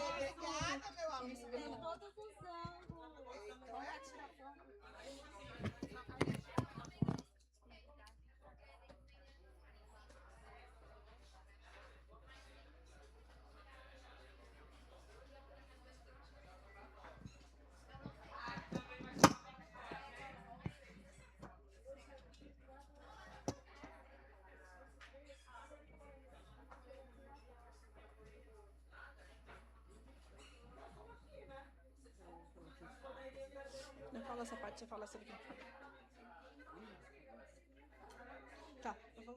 Obrigada, meu amigo. Tem toda a função. Não fala essa parte, você fala essa daqui. Tá, eu vou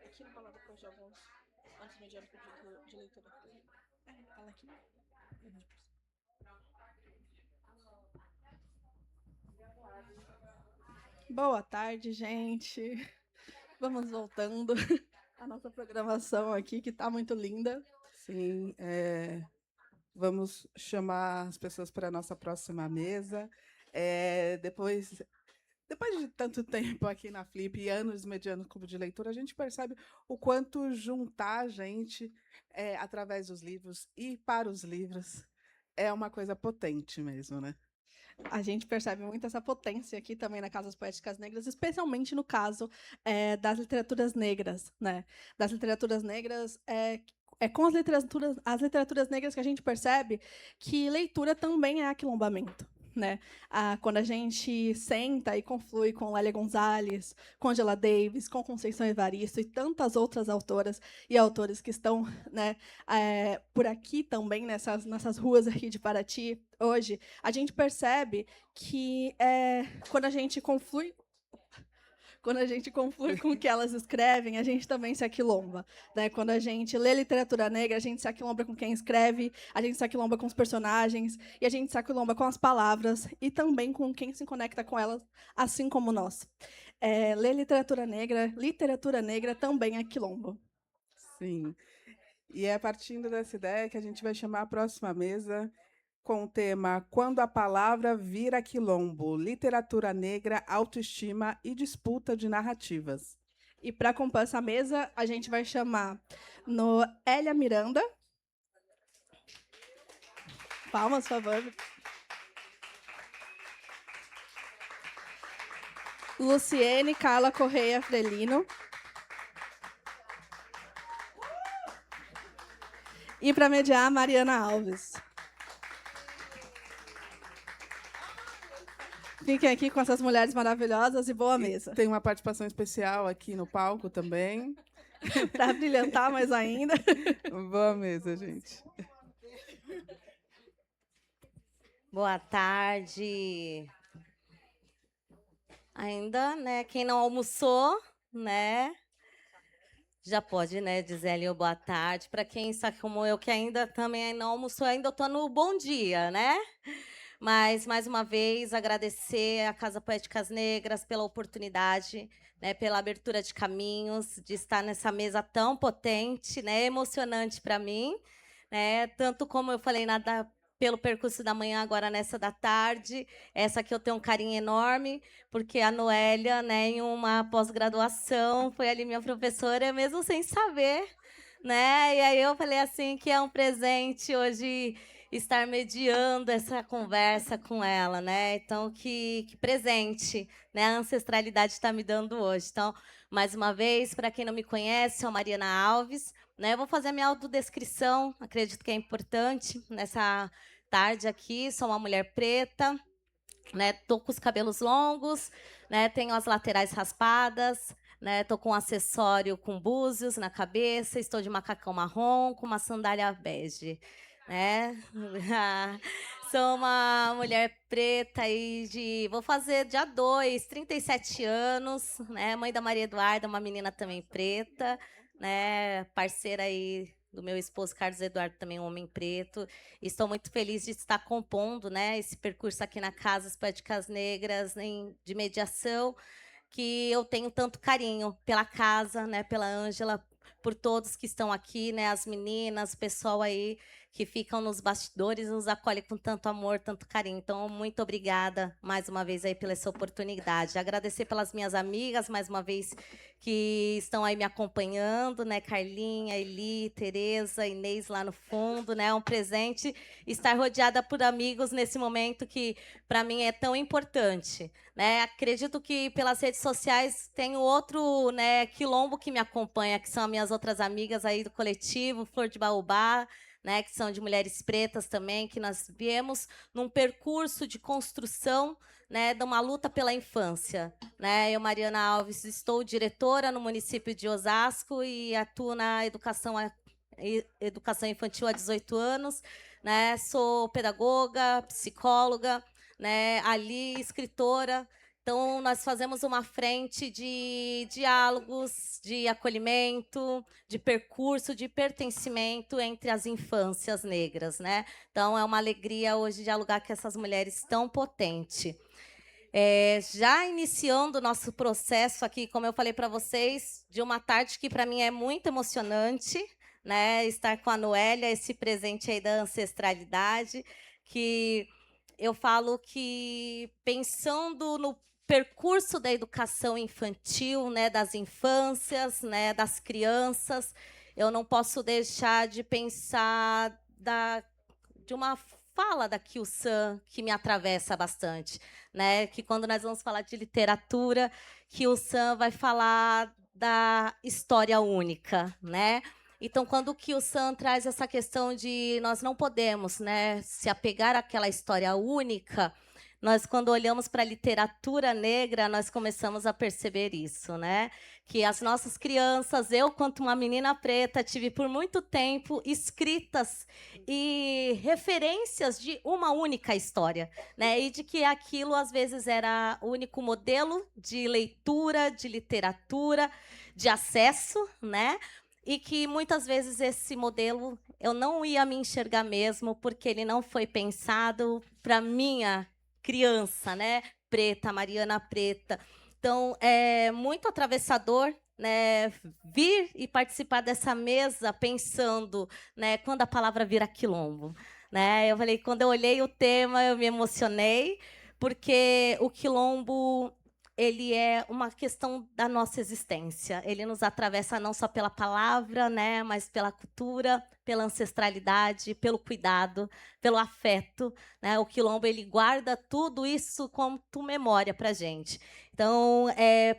aqui no falar depois de alguns antes medianos de leitura. Fala aqui. Boa tarde, gente. Vamos voltando à nossa programação aqui, que está muito linda. Sim, vamos chamar as pessoas para a nossa próxima mesa. Depois de tanto tempo aqui na Flip e anos mediando clube de leitura, a gente percebe o quanto juntar a gente através dos livros e para os livros é uma coisa potente mesmo, né? A gente percebe muito essa potência aqui também na Casas Poéticas Negras, especialmente no caso das literaturas negras, né? Das literaturas negras, é com as literaturas negras que a gente percebe que leitura também é aquilombamento. Né? Quando a gente senta e conflui com Lélia Gonzalez, com Angela Davis, com Conceição Evaristo e tantas outras autoras e autores que estão, né, por aqui também, nessas ruas aqui de Paraty, hoje, a gente percebe que quando a gente conflui com o que elas escrevem, a gente também se aquilomba. Né? Quando a gente lê literatura negra, a gente se aquilomba com quem escreve, a gente se aquilomba com os personagens, e a gente se aquilomba com as palavras, e também com quem se conecta com elas, assim como nós. Ler literatura negra também é quilombo. Sim. E é partindo dessa ideia que a gente vai chamar a próxima mesa com o tema Quando a Palavra Vira Quilombo, Literatura Negra, Autoestima e Disputa de Narrativas. E para compor essa mesa, a gente vai chamar Noélia Miranda. Palmas, por favor. Luciene Carla Correia Frelino. E para mediar, Mariana Alves. Fiquem aqui com essas mulheres maravilhosas e boa mesa. Tem uma participação especial aqui no palco também. Para brilhantar mais ainda. Boa mesa, gente. Boa tarde. Ainda, né? Quem não almoçou, né? Já pode, né, dizer ali o boa tarde. Para quem está como eu, que ainda também não almoçou, ainda estou no bom dia, né? Mas, mais uma vez, agradecer à Casa Poéticas Negras pela oportunidade, né, pela abertura de caminhos, de estar nessa mesa tão potente, né, emocionante para mim, né, tanto como eu falei pelo percurso da manhã, agora nessa da tarde. Essa aqui eu tenho um carinho enorme, porque a Noélia, né, em uma pós-graduação, foi ali minha professora, mesmo sem saber, né? E aí eu falei assim que é um presente hoje estar mediando essa conversa com ela, né? Então, que presente, né? A ancestralidade está me dando hoje. Então, mais uma vez, para quem não me conhece, sou Mariana Alves, né? Eu vou fazer a minha autodescrição, acredito que é importante nessa tarde aqui. Sou uma mulher preta, né? Tô com os cabelos longos, né? Tenho as laterais raspadas, né? Tô com um acessório com búzios na cabeça, estou de macacão marrom com uma sandália bege, né? Sou uma mulher preta aí vou fazer dia 2, 37 anos, né? Mãe da Maria Eduarda, uma menina também preta, né? Parceira aí do meu esposo Carlos Eduardo, também um homem preto. Estou muito feliz de estar compondo, né, esse percurso aqui na Casas Poéticas Negras de mediação, que eu tenho tanto carinho pela casa, né, pela Ângela, por todos que estão aqui, né, as meninas, o pessoal aí que ficam nos bastidores e nos acolhem com tanto amor, tanto carinho. Então, muito obrigada mais uma vez aí pela essa oportunidade. Agradecer pelas minhas amigas, mais uma vez, que estão aí me acompanhando, né? Carlinha, Eli, Tereza, Inês lá no fundo, né? É um presente estar rodeada por amigos nesse momento que, para mim, é tão importante, né? Acredito que pelas redes sociais tem outro, né, quilombo que me acompanha, que são as minhas outras amigas aí do coletivo, Flor de Baobá, né, que são de mulheres pretas também, que nós viemos num percurso de construção, né, de uma luta pela infância, né? Eu, Mariana Alves, estou diretora no município de Osasco e atuo na educação infantil há 18 anos, né? Sou pedagoga, psicóloga, né? Ali, escritora. Então, nós fazemos uma frente de diálogos, de acolhimento, de percurso, de pertencimento entre as infâncias negras, né? Então, é uma alegria hoje dialogar com essas mulheres tão potentes. Já iniciando o nosso processo aqui, como eu falei para vocês, de uma tarde que para mim é muito emocionante, né? Estar com a Noélia, esse presente aí da ancestralidade, que eu falo que pensando no percurso da educação infantil, né, das infâncias, né, das crianças, eu não posso deixar de pensar de uma fala da Kyu San que me atravessa bastante, né? Que quando nós vamos falar de literatura, Kyu San vai falar da história única, né? Então, quando o Kyu San traz essa questão de nós não podemos, né, se apegar àquela história única, nós, quando olhamos para a literatura negra, nós começamos a perceber isso, né? Que as nossas crianças, eu, quanto uma menina preta, tive por muito tempo escritas e referências de uma única história, né? E de que aquilo, às vezes, era o único modelo de leitura, de literatura, de acesso, né? E que, muitas vezes, esse modelo eu não ia me enxergar mesmo, porque ele não foi pensado para minha criança, né? Preta, Mariana preta. Então, é muito atravessador, né, vir e participar dessa mesa pensando, né, quando a palavra vira quilombo, né? Eu falei, quando eu olhei o tema, eu me emocionei, porque o quilombo ele é uma questão da nossa existência. Ele nos atravessa não só pela palavra, né, mas pela cultura, pela ancestralidade, pelo cuidado, pelo afeto, né? O quilombo ele guarda tudo isso como memória para a gente. Então,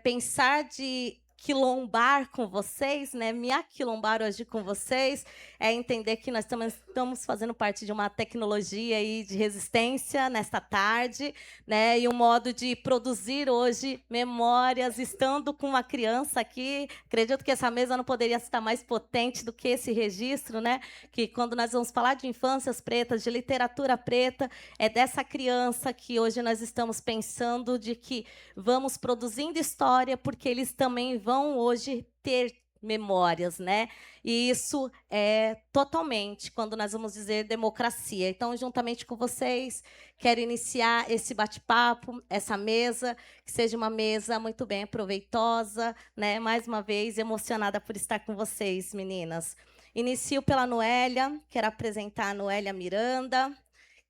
pensar de quilombar com vocês, né? Me aquilombar hoje com vocês, é entender que nós estamos fazendo parte de uma tecnologia aí de resistência nesta tarde, né? E um modo de produzir hoje memórias, estando com uma criança aqui. Acredito que essa mesa não poderia estar mais potente do que esse registro, né? Que quando nós vamos falar de infâncias pretas, de literatura preta, é dessa criança que hoje nós estamos pensando de que vamos produzindo história, porque eles também vão hoje ter memórias, né? E isso é totalmente quando nós vamos dizer democracia. Então, juntamente com vocês, quero iniciar esse bate-papo, essa mesa, que seja uma mesa muito bem proveitosa, né? Mais uma vez, emocionada por estar com vocês, meninas. Inicio pela Noélia, quero apresentar a Noélia Miranda,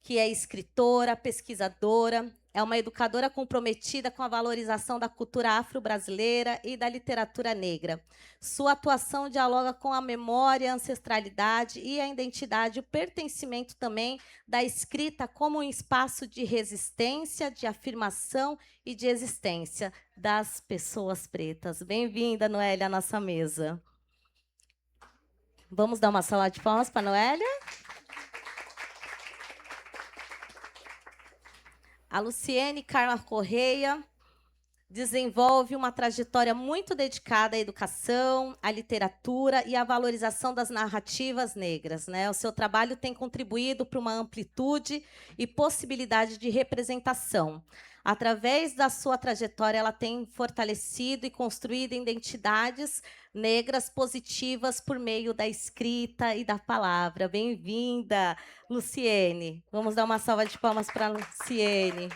que é escritora, pesquisadora, é uma educadora comprometida com a valorização da cultura afro-brasileira e da literatura negra. Sua atuação dialoga com a memória, a ancestralidade e a identidade, o pertencimento também da escrita como um espaço de resistência, de afirmação e de existência das pessoas pretas. Bem-vinda, Noélia, à nossa mesa. Vamos dar uma salva de palmas para a Noélia? A Luciene Carla Correia desenvolve uma trajetória muito dedicada à educação, à literatura e à valorização das narrativas negras, né? O seu trabalho tem contribuído para uma amplitude e possibilidade de representação. Através da sua trajetória, ela tem fortalecido e construído identidades negras positivas por meio da escrita e da palavra. Bem-vinda, Luciene. Vamos dar uma salva de palmas para a Luciene.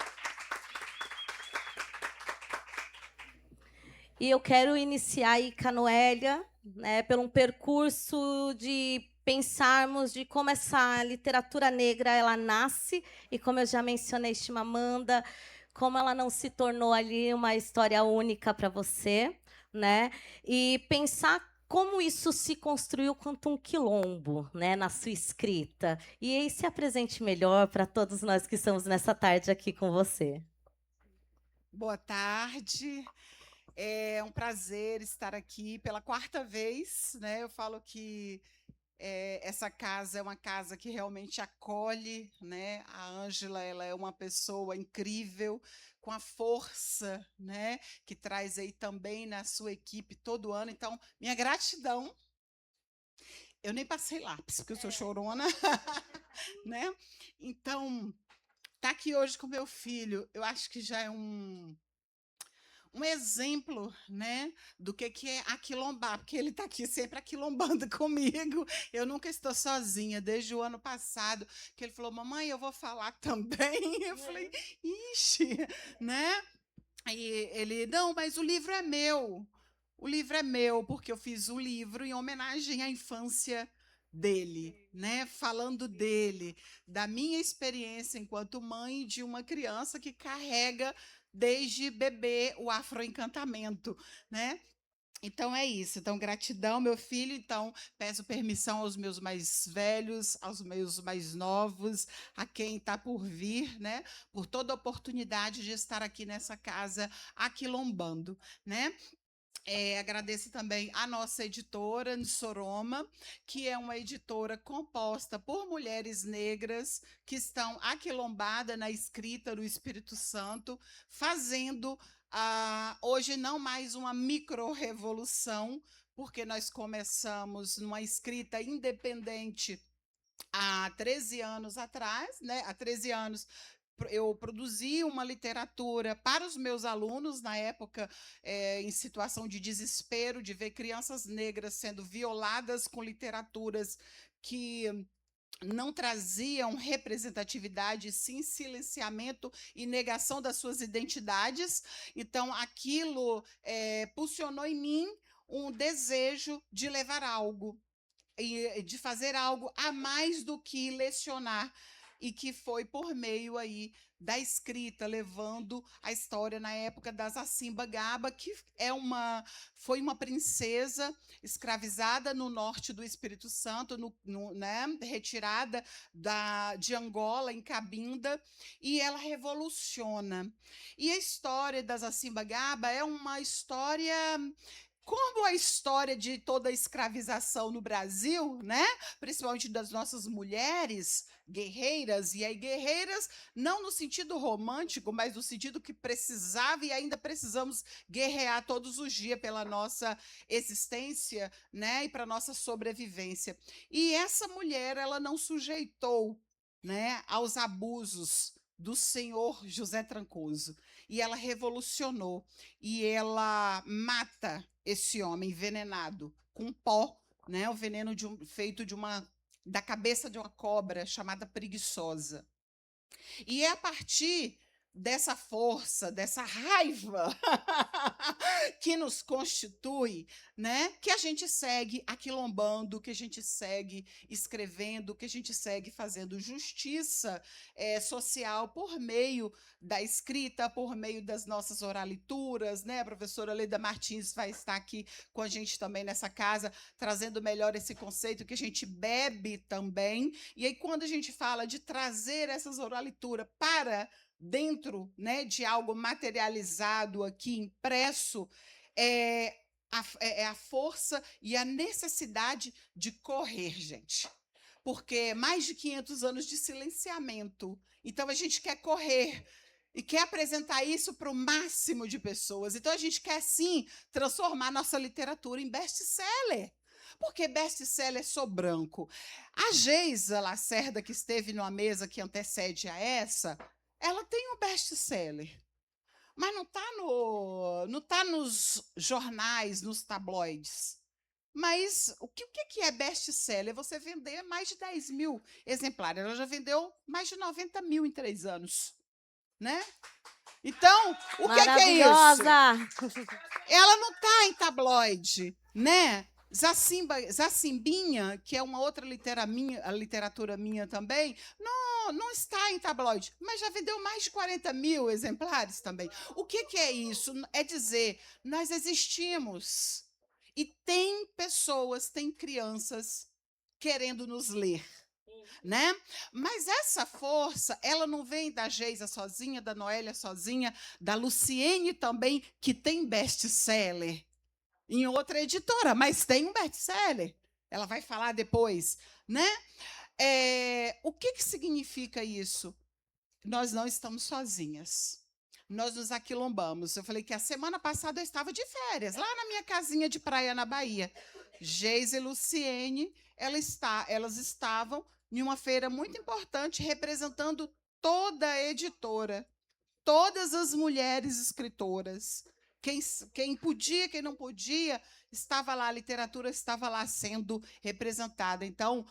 E eu quero iniciar aí com a Noélia, né, por um percurso de pensarmos de como essa literatura negra ela nasce e como eu já mencionei, Chimamanda, como ela não se tornou ali uma história única para você, né? E pensar como isso se construiu quanto um quilombo, né, na sua escrita. E aí se apresente melhor para todos nós que estamos nessa tarde aqui com você. Boa tarde. É um prazer estar aqui pela quarta vez, né? Eu falo que essa casa é uma casa que realmente acolhe, né? A Ângela, ela é uma pessoa incrível, com a força, né? Que traz aí também na sua equipe todo ano. Então, minha gratidão. Eu nem passei lápis, porque eu sou chorona, né? Então, tá aqui hoje com meu filho, eu acho que já é um exemplo, né, do que é aquilombar, porque ele está aqui sempre aquilombando comigo. Eu nunca estou sozinha, desde o ano passado, que ele falou, mamãe, eu vou falar também. Eu falei, ixi, né? Aí ele, não, mas o livro é meu. O livro é meu, porque eu fiz o livro em homenagem à infância dele, né? Falando dele, da minha experiência enquanto mãe de uma criança que carrega desde bebê o afroencantamento, né? Então é isso. Então, gratidão, meu filho. Então, peço permissão aos meus mais velhos, aos meus mais novos, a quem está por vir, né? Por toda a oportunidade de estar aqui nessa casa aquilombando, né? Agradeço também a nossa editora, Nsoroma, que é uma editora composta por mulheres negras que estão aquilombadas na escrita do Espírito Santo, fazendo hoje não mais uma micro-revolução, porque nós começamos numa escrita independente há 13 anos atrás, né? Há 13 anos eu produzi uma literatura para os meus alunos, na época, em situação de desespero, de ver crianças negras sendo violadas com literaturas que não traziam representatividade, sim silenciamento e negação das suas identidades. Então, aquilo pulsionou em mim um desejo de levar algo, e de fazer algo a mais do que lecionar, e que foi por meio aí da escrita, levando a história na época das Acimba Gaba, que foi uma princesa escravizada no norte do Espírito Santo, né, retirada de Angola, em Cabinda, e ela revoluciona. E a história das Acimba Gaba é uma história como a história de toda a escravização no Brasil, né? Principalmente das nossas mulheres guerreiras, e aí guerreiras não no sentido romântico, mas no sentido que precisava e ainda precisamos guerrear todos os dias pela nossa existência, né? E para nossa sobrevivência. E essa mulher, ela não sujeitou, né, aos abusos do senhor José Trancoso, e ela revolucionou, e ela mata esse homem envenenado com pó, né? O veneno feito da cabeça de uma cobra chamada preguiçosa. E é a partir dessa força, dessa raiva que nos constitui, né, que a gente segue aquilombando, que a gente segue escrevendo, que a gente segue fazendo justiça social por meio da escrita, por meio das nossas oralituras, né? A professora Leda Martins vai estar aqui com a gente também nessa casa, trazendo melhor esse conceito que a gente bebe também. E aí, quando a gente fala de trazer essas oralituras para dentro, né, de algo materializado aqui, impresso, é a força e a necessidade de correr, gente. Porque mais de 500 anos de silenciamento. Então, a gente quer correr e quer apresentar isso para o máximo de pessoas. Então, a gente quer, sim, transformar nossa literatura em best-seller. Porque best-seller sou branco. A Geisa Lacerda, que esteve numa mesa que antecede a essa, ela tem um best-seller, mas não está nos jornais, nos tabloides. Mas o que é best-seller? É você vender mais de 10 mil exemplares. Ela já vendeu mais de 90 mil em 3 anos. Né? Então, o que é isso? Maravilhosa! Ela não está em tabloide, né? Zacimbinha, que é uma outra literatura minha também, não está em tabloide, mas já vendeu mais de 40 mil exemplares também. O que é isso? É dizer, nós existimos e tem pessoas, tem crianças querendo nos ler. Né? Mas essa força, ela não vem da Geisa sozinha, da Noélia sozinha, da Luciene também, que tem best-seller em outra editora, mas tem um best-seller. Ela vai falar depois, né? O que significa isso? Nós não estamos sozinhas. Nós nos aquilombamos. Eu falei que a semana passada eu estava de férias, lá na minha casinha de praia na Bahia. Geisa e Luciene, elas estavam em uma feira muito importante, representando toda a editora, todas as mulheres escritoras. Quem podia, quem não podia, estava lá, a literatura estava lá sendo representada. Então,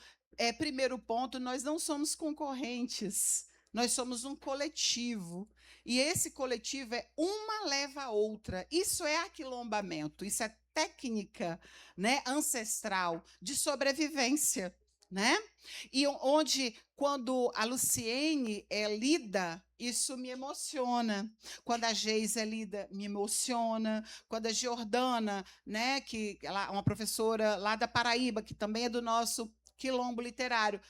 primeiro ponto, nós não somos concorrentes, nós somos um coletivo. E esse coletivo é uma leva a outra. Isso é aquilombamento, isso é técnica, né, ancestral de sobrevivência. Né? E onde, quando a Luciene é lida, isso me emociona. Quando a Geisa é lida, me emociona. Quando a Giordana, né, que ela é uma professora lá da Paraíba, que também é do nosso quilombo literário,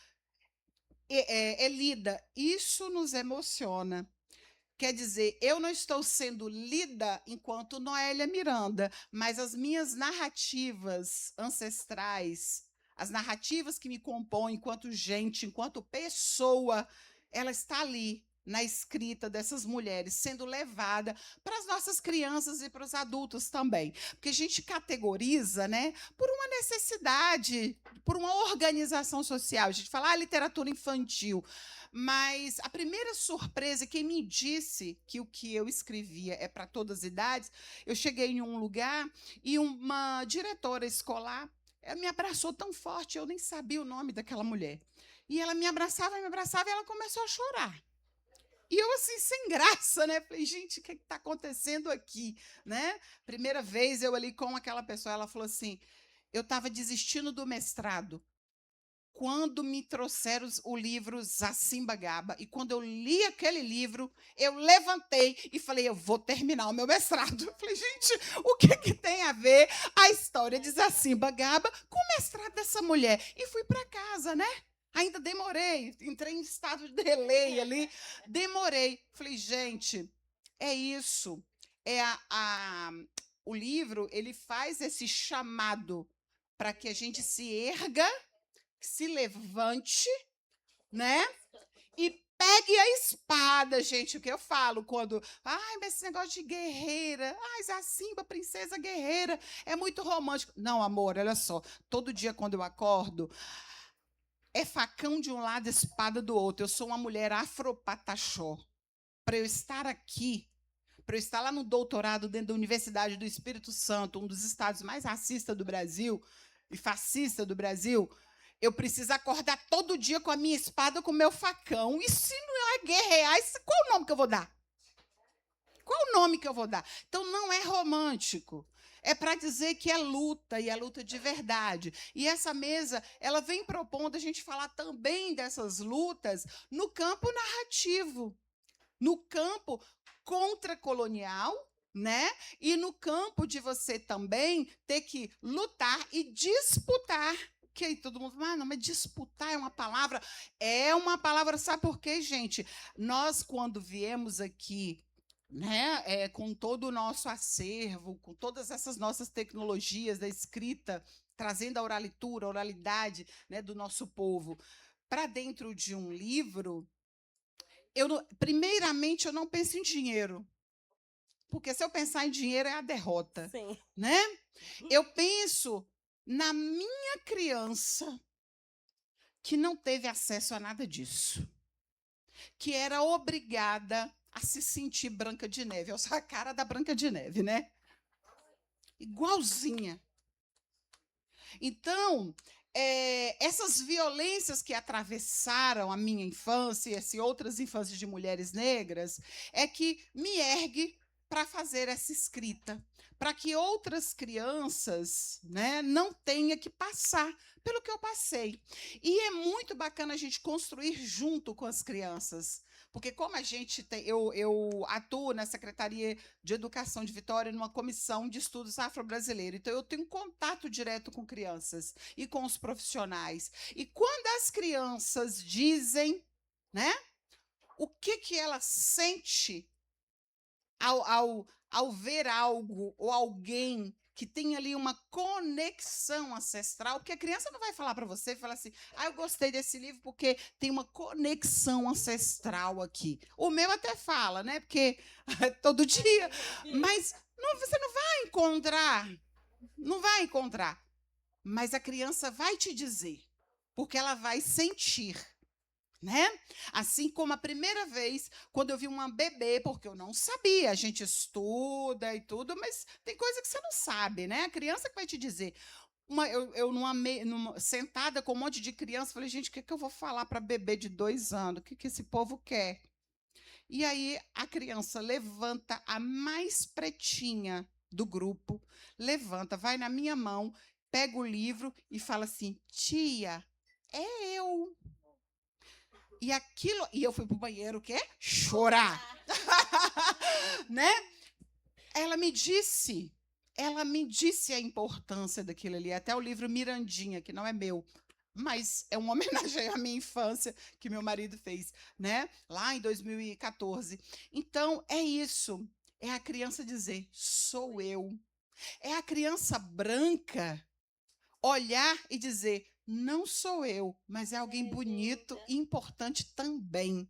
é lida, isso nos emociona. Quer dizer, eu não estou sendo lida enquanto Noélia Miranda, mas as minhas narrativas ancestrais, as narrativas que me compõem enquanto gente, enquanto pessoa, ela está ali, na escrita dessas mulheres, sendo levada para as nossas crianças e para os adultos também. Porque a gente categoriza, né, por uma necessidade, por uma organização social. A gente fala, literatura infantil. Mas a primeira surpresa, quem me disse que o que eu escrevia é para todas as idades, eu cheguei em um lugar e uma diretora escolar me abraçou tão forte, eu nem sabia o nome daquela mulher. E ela me abraçava, e ela começou a chorar. E eu, assim, sem graça, né? Falei, gente, o que está acontecendo aqui? Né? Primeira vez eu ali com aquela pessoa, ela falou assim, eu estava desistindo do mestrado quando me trouxeram o livro Zacimba Gaba, e quando eu li aquele livro, eu levantei e falei, eu vou terminar o meu mestrado. Eu falei, gente, o que tem a ver a história de Zacimba Gaba com o mestrado dessa mulher? E fui para casa, né? Ainda demorei, entrei em estado de delay ali, demorei. Falei, gente, é isso. O livro, ele faz esse chamado para que a gente se erga, se levante, né? E pegue a espada, gente, o que eu falo quando... mas esse negócio de guerreira, Zacimba, princesa guerreira, é muito romântico. Não, amor, olha só, todo dia quando eu acordo, é facão de um lado, espada do outro. Eu sou uma mulher afropataxó. Para eu estar aqui, para eu estar lá no doutorado dentro da Universidade do Espírito Santo, um dos estados mais racistas do Brasil e fascista do Brasil, eu preciso acordar todo dia com a minha espada, com o meu facão. E se não é guerrear, qual o nome que eu vou dar? Qual o nome que eu vou dar? Então, não é romântico. É para dizer que é luta, e é luta de verdade. E essa mesa, ela vem propondo a gente falar também dessas lutas no campo narrativo, no campo contracolonial, né? E no campo de você também ter que lutar e disputar. Que aí todo mundo fala, não, mas disputar é uma palavra. É uma palavra, sabe por quê, gente? Nós, quando viemos aqui, né, com todo o nosso acervo, com todas essas nossas tecnologias da escrita, trazendo a oralitura, a oralidade, né, do nosso povo para dentro de um livro, primeiramente, eu não penso em dinheiro. Porque se eu pensar em dinheiro, é a derrota. Sim. Né? Eu penso na minha criança que não teve acesso a nada disso. Que era obrigada a se sentir Branca de Neve. Eu sou a cara da Branca de Neve, né? Igualzinha. Então, essas violências que atravessaram a minha infância e outras infâncias de mulheres negras é que me ergue para fazer essa escrita, para que outras crianças, né, não tenham que passar pelo que eu passei. E é muito bacana a gente construir junto com as crianças, porque como a gente tem, eu atuo na Secretaria de Educação de Vitória, numa comissão de estudos afro-brasileiros, então eu tenho contato direto com crianças e com os profissionais. E quando as crianças dizem, né, o que ela sente ao ver algo ou alguém que tem ali uma conexão ancestral, porque a criança não vai falar para você e falar assim, eu gostei desse livro porque tem uma conexão ancestral aqui. O meu até fala, né? Porque todo dia, mas você não vai encontrar. Mas a criança vai te dizer, porque ela vai sentir. Né? Assim como a primeira vez, quando eu vi uma bebê, porque eu não sabia, a gente estuda e tudo, mas tem coisa que você não sabe, né? A criança que vai te dizer. Eu sentada com um monte de criança, falei, gente, o que eu vou falar para bebê de 2 anos? O que esse povo quer? E aí a criança levanta a mais pretinha do grupo, levanta, vai na minha mão, pega o livro e fala assim, tia, é eu. E eu fui pro banheiro, o quê? Chorar. Né? Ela me disse a importância daquilo ali, até o livro Mirandinha, que não é meu, mas é uma homenagem à minha infância que meu marido fez, né? Lá em 2014. Então, é isso. É a criança dizer, sou eu. É a criança branca olhar e dizer, não sou eu, mas é alguém bonito e importante também.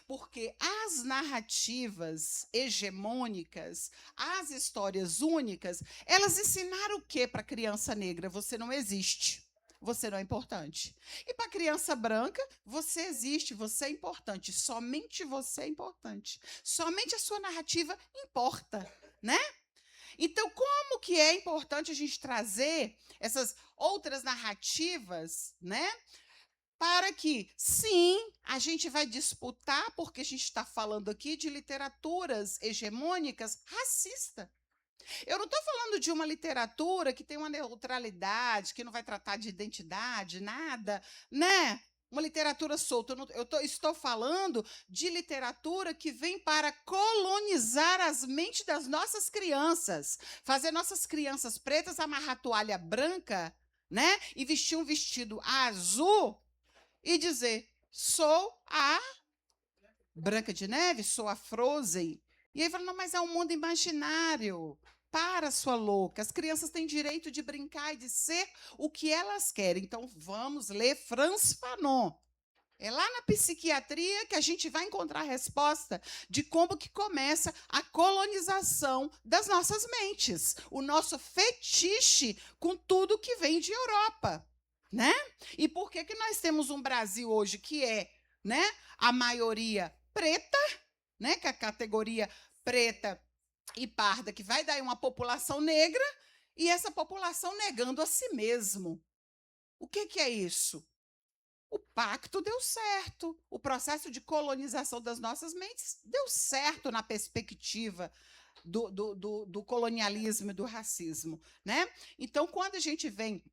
Porque as narrativas hegemônicas, as histórias únicas, elas ensinaram o quê para a criança negra? Você não existe. Você não é importante. E para a criança branca, você existe, você é importante. Somente você é importante. Somente a sua narrativa importa, né? Então, como que é importante a gente trazer essas outras narrativas, né? Para que, sim, a gente vai disputar, porque a gente está falando aqui de literaturas hegemônicas racistas. Eu não estou falando de uma literatura que tem uma neutralidade, que não vai tratar de identidade, nada, né? Uma literatura solta. Estou falando de literatura que vem para colonizar as mentes das nossas crianças, fazer nossas crianças pretas amarrar a toalha branca, né? E vestir um vestido azul e dizer: sou a Branca de Neve, sou a Frozen. E aí fala: não, mas é um mundo imaginário. Para, sua louca. As crianças têm direito de brincar e de ser o que elas querem. Então, vamos ler Frantz Fanon. É lá na psiquiatria que a gente vai encontrar a resposta de como que começa a colonização das nossas mentes. O nosso fetiche com tudo que vem de Europa. Né? E por que nós temos um Brasil hoje que é, né, a maioria preta, né, que é a categoria preta e parda, que vai dar uma população negra, e essa população negando a si mesmo. O que é isso? O pacto deu certo. O processo de colonização das nossas mentes deu certo na perspectiva do colonialismo e do racismo. Né? Então, quando a gente vem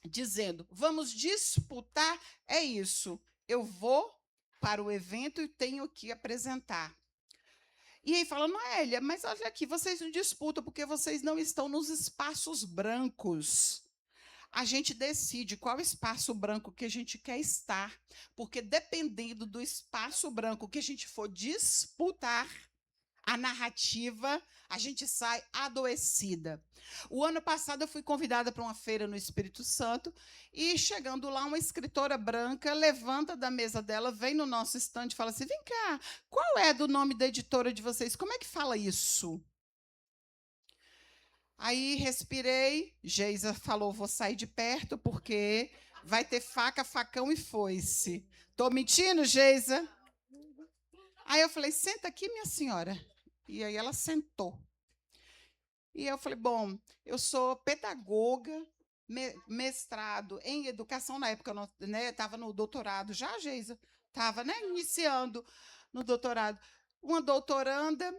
dizendo, vamos disputar, é isso. Eu vou para o evento e tenho que apresentar. E aí fala, Noélia, mas olha aqui, vocês não disputam porque vocês não estão nos espaços brancos. A gente decide qual espaço branco que a gente quer estar, porque dependendo do espaço branco que a gente for disputar, a narrativa, a gente sai adoecida. O ano passado eu fui convidada para uma feira no Espírito Santo e, chegando lá, uma escritora branca levanta da mesa dela, vem no nosso estande e fala assim, vem cá, qual é do nome da editora de vocês? Como é que fala isso? Aí respirei, Geisa falou, vou sair de perto porque vai ter faca, facão e foice. Estou mentindo, Geisa? Aí eu falei, senta aqui, minha senhora. E aí ela sentou. E eu falei, bom, eu sou pedagoga, mestrado em educação, na época eu estava no doutorado já, Geisa? Estava, né, iniciando no doutorado. Uma doutoranda,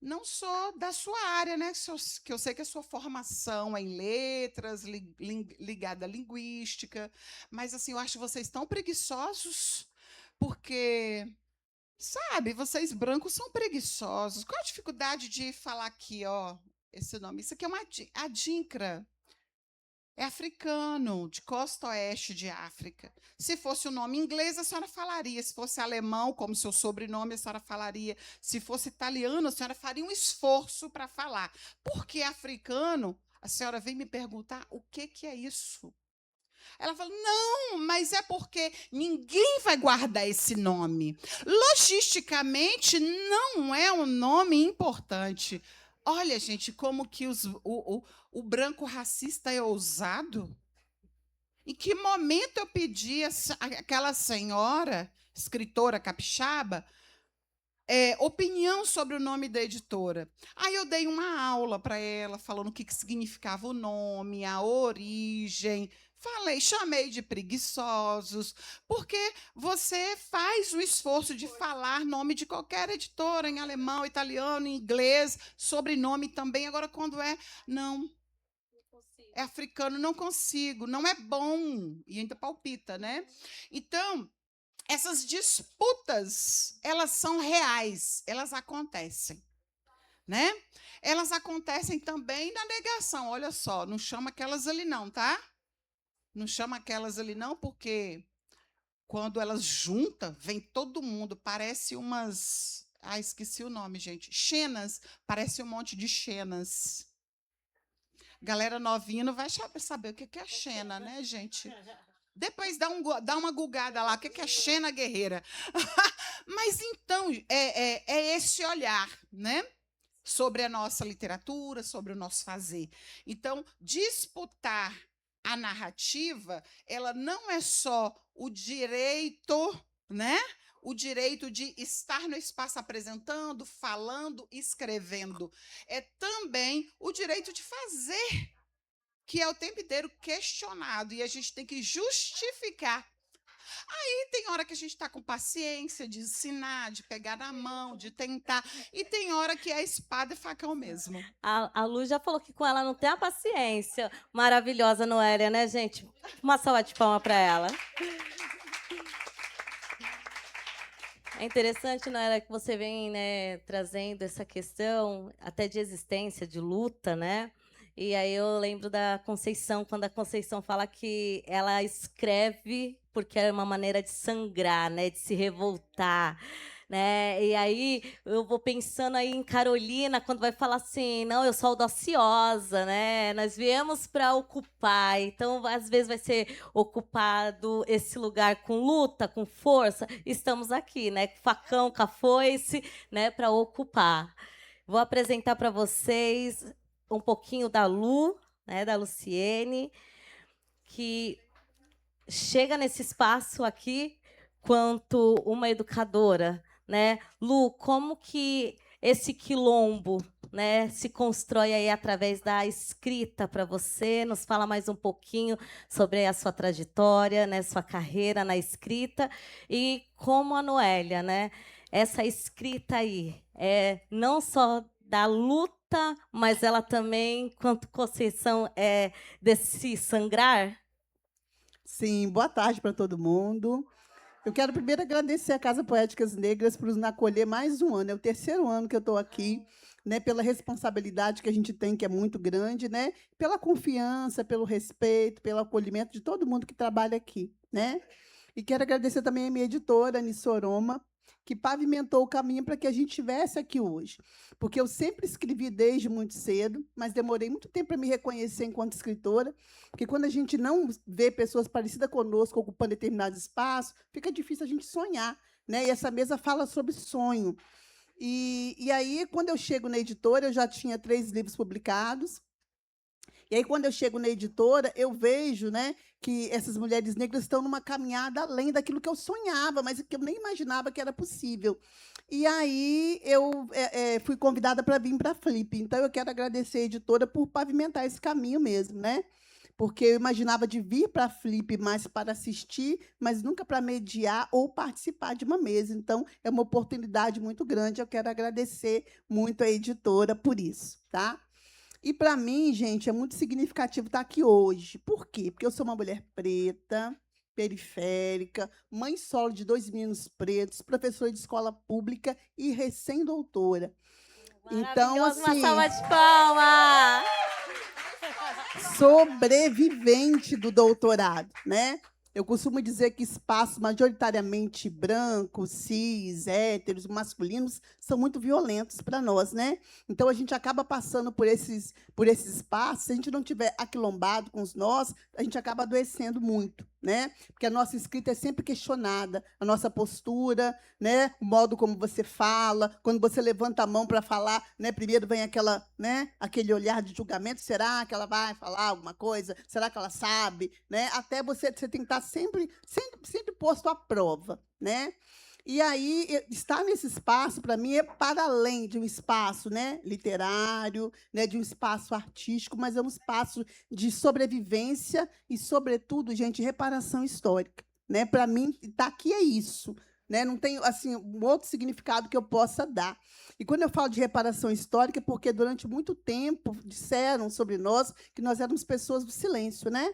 não sou da sua área, né? Que eu sei que a sua formação é em letras, ligada à linguística, mas assim, eu acho vocês tão preguiçosos, porque, sabe, vocês brancos são preguiçosos. Qual a dificuldade de falar aqui, ó, esse nome? Isso aqui é uma adinkra. É africano, de costa oeste de África. Se fosse o nome inglês, a senhora falaria. Se fosse alemão, como seu sobrenome, a senhora falaria. Se fosse italiano, a senhora faria um esforço para falar. Por que africano? A senhora vem me perguntar o que é isso. Ela fala, não, mas é porque ninguém vai guardar esse nome. Logisticamente, não é um nome importante. Olha, gente, como que o branco racista é ousado. Em que momento eu pedi àquela senhora, escritora capixaba, opinião sobre o nome da editora? Aí eu dei uma aula para ela, falando o que significava o nome, a origem. Chamei de preguiçosos, porque você faz o esforço de falar nome de qualquer editora, em alemão, italiano, em inglês, sobrenome também. Agora, quando não é africano, não consigo, não é bom, e ainda palpita, né? Então, essas disputas, elas são reais, elas acontecem, né? Elas acontecem também na negação. Olha só, não chama aquelas ali não, tá? Não chama aquelas ali não, porque quando elas juntam, vem todo mundo, parece umas... Ah, esqueci o nome, gente. Xenas, parece um monte de xenas. Galera novinha não vai saber o que é xena, né, gente? Depois dá uma gulgada lá, o que é xena guerreira. Mas, então, é esse olhar, né? Sobre a nossa literatura, sobre o nosso fazer. Então, disputar a narrativa, ela não é só o direito, né? O direito de estar no espaço apresentando, falando, escrevendo. É também o direito de fazer, que é o tempo inteiro questionado, e a gente tem que justificar. Aí tem hora que a gente está com paciência de ensinar, de pegar na mão, de tentar, e tem hora que é espada e facão mesmo. A Lu já falou que com ela não tem a paciência. Maravilhosa, Noélia, né, gente? Uma salva de palmas para ela. É interessante, Noélia, que você vem, né, trazendo essa questão até de existência, de luta, né? E aí eu lembro da Conceição, quando a Conceição fala que ela escreve porque é uma maneira de sangrar, né, de se revoltar, né? E aí eu vou pensando aí em Carolina, quando vai falar assim, não, eu sou audaciosa, né? Nós viemos para ocupar, então às vezes vai ser ocupado esse lugar com luta, com força. Estamos aqui, né? Com facão, com a foice, né, para ocupar. Vou apresentar para vocês um pouquinho da Lu, né, da Luciene, que chega nesse espaço aqui quanto uma educadora, né? Lu, como que esse quilombo, né, se constrói aí através da escrita para você? Nos fala mais um pouquinho sobre a sua trajetória, né, sua carreira na escrita e como a Noélia, né? Essa escrita aí é não só da luta, mas ela também, quanto Conceição, é desse sangrar? Sim, boa tarde para todo mundo. Eu quero primeiro agradecer à Casa Poéticas Negras por nos acolher mais um ano. É o terceiro ano que eu estou aqui, né, pela responsabilidade que a gente tem, que é muito grande, né, pela confiança, pelo respeito, pelo acolhimento de todo mundo que trabalha aqui, né? E quero agradecer também a minha editora, Nissoroma, que pavimentou o caminho para que a gente estivesse aqui hoje. Porque eu sempre escrevi desde muito cedo, mas demorei muito tempo para me reconhecer enquanto escritora, porque quando a gente não vê pessoas parecidas conosco ocupando determinados espaços, fica difícil a gente sonhar, né? E essa mesa fala sobre sonho. E aí, quando eu chego na editora, eu já tinha 3 livros publicados. E aí, quando eu chego na editora, eu vejo, né, que essas mulheres negras estão numa caminhada além daquilo que eu sonhava, mas que eu nem imaginava que era possível. E aí eu fui convidada para vir para a Flip. Então, eu quero agradecer a editora por pavimentar esse caminho mesmo, né? porque eu imaginava de vir para a Flip mais para assistir, mas nunca para mediar ou participar de uma mesa. Então, é uma oportunidade muito grande. Eu quero agradecer muito a editora por isso, tá? E, para mim, gente, é muito significativo estar aqui hoje. Por quê? Porque eu sou uma mulher preta, periférica, mãe solo de 2 meninos pretos, professora de escola pública e recém-doutora. Então, Maravilhoso, uma assim, salva de palmas! sobrevivente do doutorado, né? Eu costumo dizer que espaços majoritariamente brancos, cis, héteros, masculinos, são muito violentos para nós, né? Então, a gente acaba passando por esses espaços, se a gente não tiver aquilombado com os nós, a gente acaba adoecendo muito, né? Porque a nossa escrita é sempre questionada, a nossa postura, né? O modo como você fala, quando você levanta a mão para falar, né? Primeiro vem aquela, né? Aquele olhar de julgamento, será que ela vai falar alguma coisa? Será que ela sabe, né? Até você tem que estar sempre posto à prova, né? E aí, estar nesse espaço, para mim, é para além de um espaço, né, literário, né, de um espaço artístico, mas é um espaço de sobrevivência e, sobretudo, gente, reparação histórica. Né? Para mim, estar aqui é isso. Né? Não tem assim, um outro significado que eu possa dar. E quando eu falo de reparação histórica, é porque, durante muito tempo, disseram sobre nós que nós éramos pessoas do silêncio, né?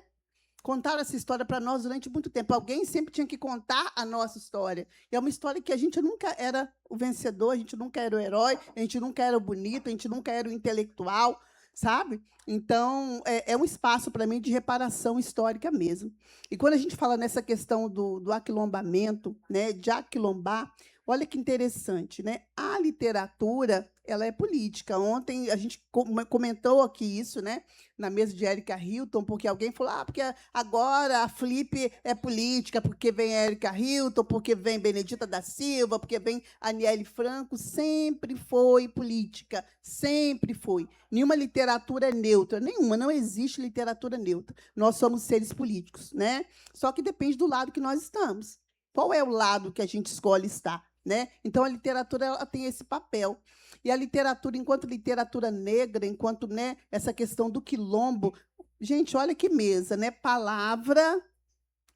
Contaram essa história para nós durante muito tempo. Alguém sempre tinha que contar a nossa história. E é uma história que a gente nunca era o vencedor, a gente nunca era o herói, a gente nunca era o bonito, a gente nunca era o intelectual, sabe? Então, é um espaço, para mim, de reparação histórica mesmo. E quando a gente fala nessa questão do aquilombamento, né, de aquilombar, olha que interessante, né? A literatura, ela é política. Ontem a gente comentou aqui isso, né, na mesa de Érica Hilton, porque alguém falou, porque agora a Flip é política, porque vem a Érica Hilton, porque vem Benedita da Silva, porque vem a Aniele Franco. Sempre foi política, sempre foi. Nenhuma literatura é neutra, nenhuma, não existe literatura neutra. Nós somos seres políticos, né? Só que depende do lado que nós estamos. Qual é o lado que a gente escolhe estar? Né? Então, a literatura ela tem esse papel. E a literatura, enquanto literatura negra, enquanto, né, essa questão do quilombo, gente, olha que mesa, né? Palavra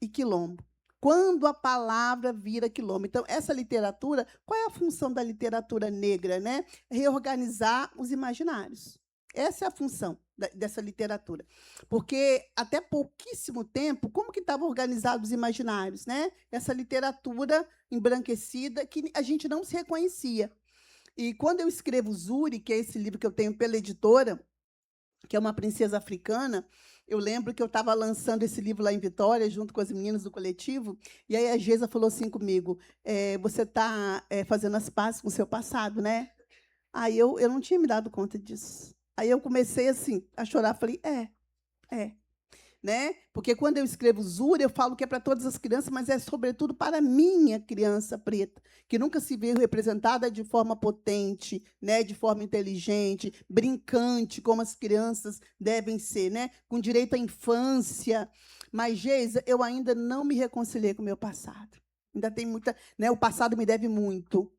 e quilombo. Quando a palavra vira quilombo. Então, essa literatura, qual é a função da literatura negra? Né? Reorganizar os imaginários. Essa é a função dessa literatura. Porque, até pouquíssimo tempo, como que estavam organizados os imaginários? Né? Essa literatura embranquecida que a gente não se reconhecia. E, quando eu escrevo Zuri, que é esse livro que eu tenho pela editora, que é uma princesa africana, eu lembro que eu estava lançando esse livro lá em Vitória, junto com as meninas do coletivo, e aí a Geisa falou assim comigo, você está fazendo as pazes com o seu passado, né? Aí eu não tinha me dado conta disso. Aí eu comecei assim a chorar, falei, né? Porque, quando eu escrevo Zuri, eu falo que é para todas as crianças, mas é, sobretudo, para a minha criança preta, que nunca se viu representada de forma potente, né? De forma inteligente, brincante, como as crianças devem ser, né? Com direito à infância. Mas, Geisa, eu ainda não me reconciliei com o meu passado. Ainda tem muita, né? O passado me deve muito.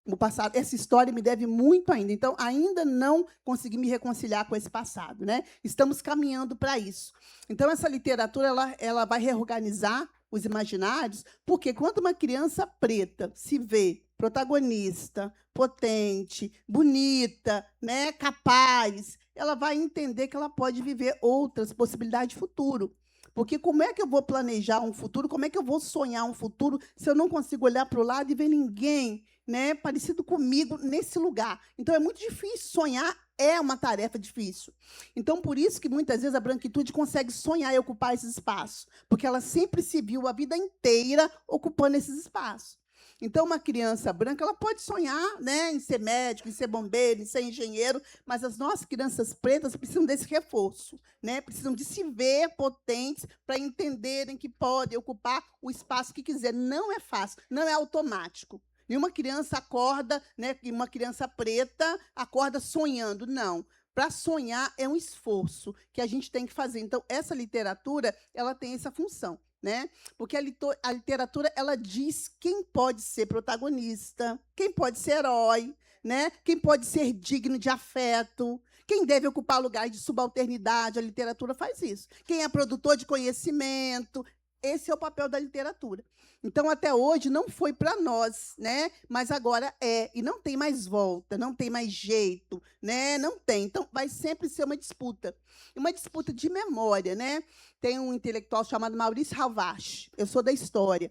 O passado, essa história me deve muito ainda. Então, ainda não consegui me reconciliar com esse passado, né? Estamos caminhando para isso. Então, essa literatura ela vai reorganizar os imaginários, porque, quando uma criança preta se vê protagonista, potente, bonita, né, capaz, ela vai entender que ela pode viver outras possibilidades de futuro. Porque, como é que eu vou planejar um futuro? Como é que eu vou sonhar um futuro se eu não consigo olhar para o lado e ver ninguém, né, parecido comigo nesse lugar? Então, é muito difícil. Sonhar é uma tarefa difícil. Então, por isso que, muitas vezes, a branquitude consegue sonhar e ocupar esses espaços, porque ela sempre se viu a vida inteira ocupando esses espaços. Então, uma criança branca, ela pode sonhar, né, em ser médico, em ser bombeiro, em ser engenheiro, mas as nossas crianças pretas precisam desse reforço, né? Precisam de se ver potentes para entenderem que podem ocupar o espaço que quiser. Não é fácil, não é automático. Nenhuma criança acorda, né, uma criança preta acorda sonhando. Não. Para sonhar é um esforço que a gente tem que fazer. Então, essa literatura ela tem essa função. Né? Porque a literatura ela diz quem pode ser protagonista, quem pode ser herói, né? Quem pode ser digno de afeto, Quem deve ocupar lugar de subalternidade, a literatura faz isso. Quem é produtor de conhecimento, esse é o papel da literatura. Então, até hoje, não foi para nós, né? Mas agora é. E não tem mais volta, não tem mais jeito, né? Não tem. Então, vai sempre ser uma disputa. Uma disputa de memória, né? Tem um intelectual chamado Maurício Halbach, eu sou da história.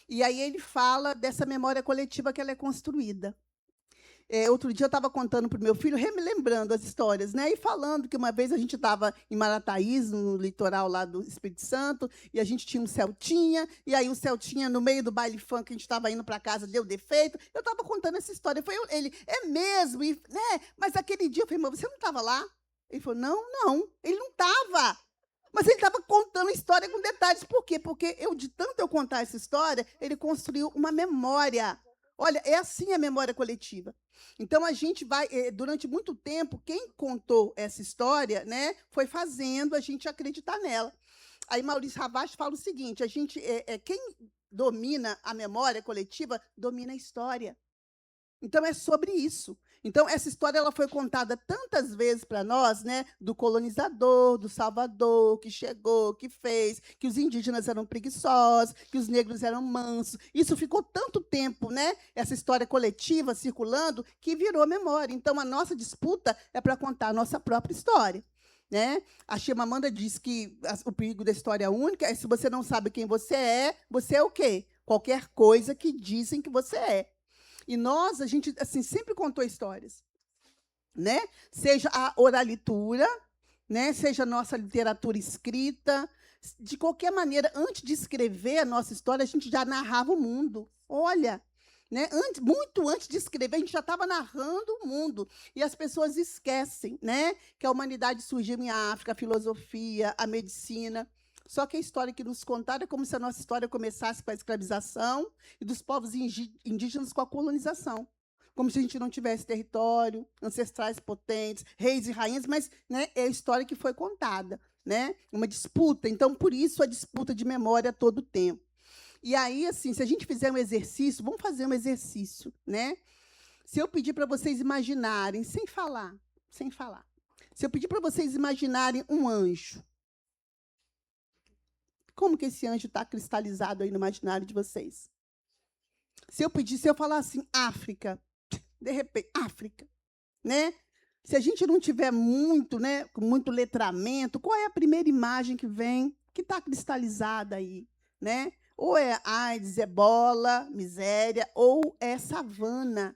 E aí ele fala dessa memória coletiva que ela é construída. Outro dia eu estava contando para o meu filho, relembrando as histórias, né? E falando que uma vez a gente estava em Marataízes, no litoral lá do Espírito Santo, e a gente tinha um Celtinha, e aí o Celtinha, no meio do baile funk, que a gente estava indo para casa, deu defeito. Eu estava contando essa história. Ele, é mesmo? E, né? Mas aquele dia eu falei, mas você não estava lá? Ele falou, não, ele não estava. Mas ele estava contando a história com detalhes. Por quê? Porque de tanto eu contar essa história, ele construiu uma memória. Olha, é assim a memória coletiva. Então, a gente vai, durante muito tempo, quem contou essa história, né, foi fazendo a gente acreditar nela. Aí, Maurício Halbach fala o seguinte, quem domina a memória coletiva, domina a história. Então, é sobre isso. Então, essa história ela foi contada tantas vezes para nós, né, do colonizador, do Salvador, que chegou, que fez, que os indígenas eram preguiçosos, que os negros eram mansos. Isso ficou tanto tempo, né, essa história coletiva circulando, que virou memória. Então, a nossa disputa é para contar a nossa própria história. Né? A Chimamanda diz que o perigo da história única é se você não sabe quem você é o quê? Qualquer coisa que dizem que você é. E a gente assim, sempre contou histórias, né? Seja a oralitura, né? Seja a nossa literatura escrita. De qualquer maneira, antes de escrever a nossa história, a gente já narrava o mundo. Olha, né? Muito antes de escrever, a gente já estava narrando o mundo. E as pessoas esquecem, né, que a humanidade surgiu em África, a filosofia, a medicina. Só que a história que nos contaram é como se a nossa história começasse com a escravização e dos povos indígenas com a colonização. Como se a gente não tivesse território, ancestrais potentes, reis e rainhas, mas, né, é a história que foi contada, né? Uma disputa. Então, por isso, a disputa de memória a todo tempo. E aí, assim, se a gente fizer um exercício, vamos fazer um exercício, né? Se eu pedir para vocês imaginarem, sem falar, se eu pedir para vocês imaginarem um anjo, como que esse anjo está cristalizado aí no imaginário de vocês? Se eu falar assim, África, de repente, África, né? Se a gente não tiver muito, né, com muito letramento, qual é a primeira imagem que vem, que está cristalizada aí, né? Ou é AIDS, ebola, miséria, ou é savana.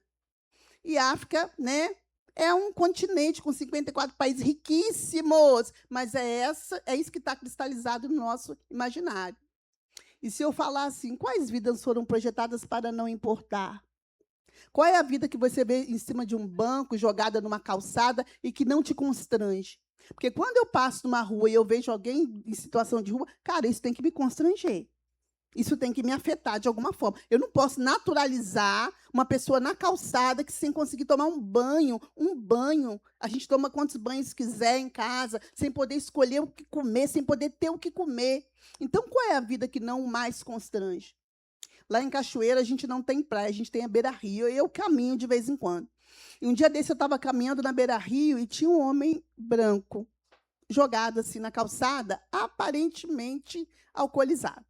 E África, né, é um continente com 54 países riquíssimos, mas é isso que está cristalizado no nosso imaginário. E se eu falar assim, quais vidas foram projetadas para não importar? Qual é a vida que você vê em cima de um banco, jogada numa calçada e que não te constrange? Porque quando eu passo numa rua e eu vejo alguém em situação de rua, cara, isso tem que me constranger. Isso tem que me afetar de alguma forma. Eu não posso naturalizar uma pessoa na calçada que sem conseguir tomar um banho, a gente toma quantos banhos quiser em casa, sem poder escolher o que comer, sem poder ter o que comer. Então, qual é a vida que não mais constrange? Lá em Cachoeira, a gente não tem praia, a gente tem a beira-rio, e eu caminho de vez em quando. E um dia desse, eu estava caminhando na beira-rio e tinha um homem branco, jogado assim na calçada, aparentemente alcoolizado.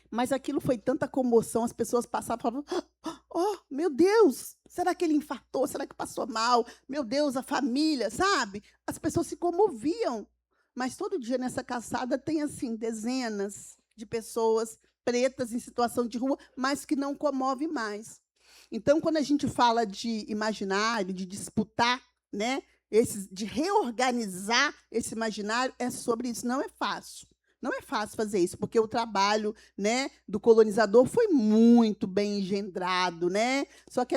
Mas aquilo foi tanta comoção, as pessoas passavam e falavam, oh, meu Deus, será que ele infartou? Será que passou mal? Meu Deus, a família, sabe? As pessoas se comoviam. Mas todo dia nessa calçada tem, assim, dezenas de pessoas pretas em situação de rua, mas que não comove mais. Então, quando a gente fala de imaginário, de disputar, né, de reorganizar esse imaginário, é sobre isso. Não é fácil. Não é fácil fazer isso, porque o trabalho, né, do colonizador foi muito bem engendrado, né? Só que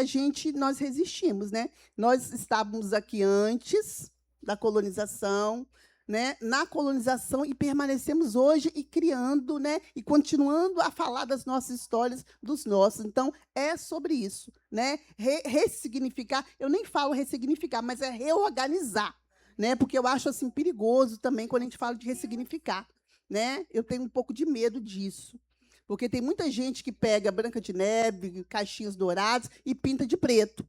nós resistimos, né? Nós estávamos aqui antes da colonização, né, na colonização, e permanecemos hoje e criando, né, e continuando a falar das nossas histórias, dos nossos. Então, é sobre isso, né? Ressignificar, eu nem falo ressignificar, mas é reorganizar, né? Porque eu acho assim perigoso também quando a gente fala de ressignificar. Né? Eu tenho um pouco de medo disso, porque tem muita gente que pega Branca de Neve, Caixinhos Dourados e pinta de preto.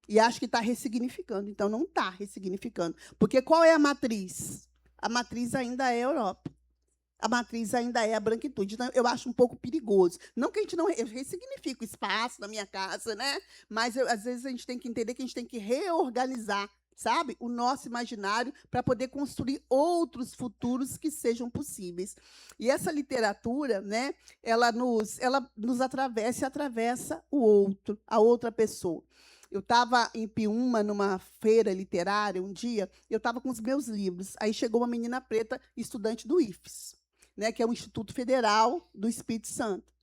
E acho que está ressignificando. Então, não está ressignificando. Porque qual é a matriz? A matriz ainda é a Europa. A matriz ainda é a branquitude. Então, eu acho um pouco perigoso. Não que a gente não ressignifique o espaço na minha casa, né? Mas, às vezes, a gente tem que entender que a gente tem que reorganizar, sabe, o nosso imaginário para poder construir outros futuros que sejam possíveis. E essa literatura, né, ela nos atravessa e atravessa o outro, a outra pessoa. Eu estava em Piúma, numa feira literária, um dia, eu estava com os meus livros. Aí chegou uma menina preta, estudante do IFES, né, que é o Instituto Federal do Espírito Santo.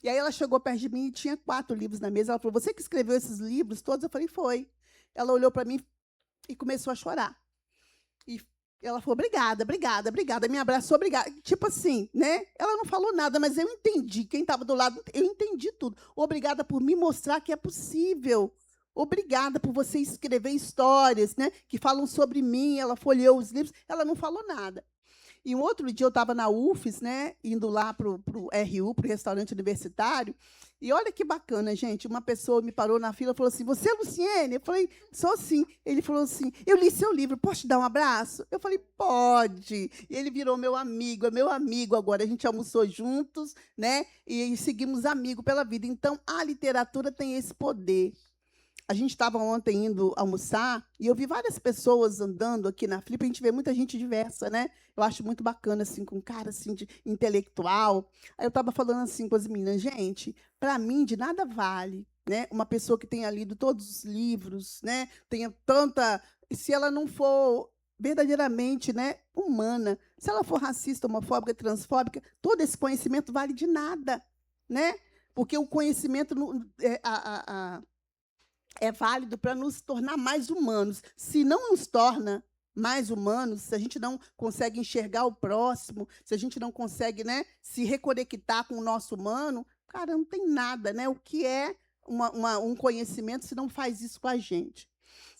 E aí ela chegou perto de mim e tinha 4 livros na mesa. Ela falou, você que escreveu esses livros todos? Eu falei, foi. Ela olhou para mim e começou a chorar. E ela falou, obrigada, obrigada, obrigada. Me abraçou, obrigada. Tipo assim, né? Ela não falou nada, mas eu entendi. Quem estava do lado, eu entendi tudo. Obrigada por me mostrar que é possível. Obrigada por você escrever histórias, né, que falam sobre mim. Ela folheou os livros, ela não falou nada. E um outro dia eu estava na UFES, né, indo lá para o RU, para o restaurante universitário, e olha que bacana, gente. Uma pessoa me parou na fila e falou assim, você é Luciene? Eu falei, sou sim. Ele falou assim, eu li seu livro, posso te dar um abraço? Eu falei, pode. E ele virou meu amigo, é meu amigo agora. A gente almoçou juntos, né, e seguimos amigos pela vida. Então, a literatura tem esse poder. A gente estava ontem indo almoçar e eu vi várias pessoas andando aqui na Flip. A gente vê muita gente diversa, né? Eu acho muito bacana, assim, com cara assim, de intelectual. Aí eu estava falando assim com as meninas, gente, para mim, de nada vale, né? Uma pessoa que tenha lido todos os livros, né? Tenha tanta. Se ela não for verdadeiramente, né, humana, se ela for racista, homofóbica, transfóbica, todo esse conhecimento vale de nada, né? Porque o conhecimento é válido para nos tornar mais humanos. Se não nos torna mais humanos, se a gente não consegue enxergar o próximo, se a gente não consegue, né, se reconectar com o nosso humano, cara, não tem nada, né? O que é um conhecimento se não faz isso com a gente?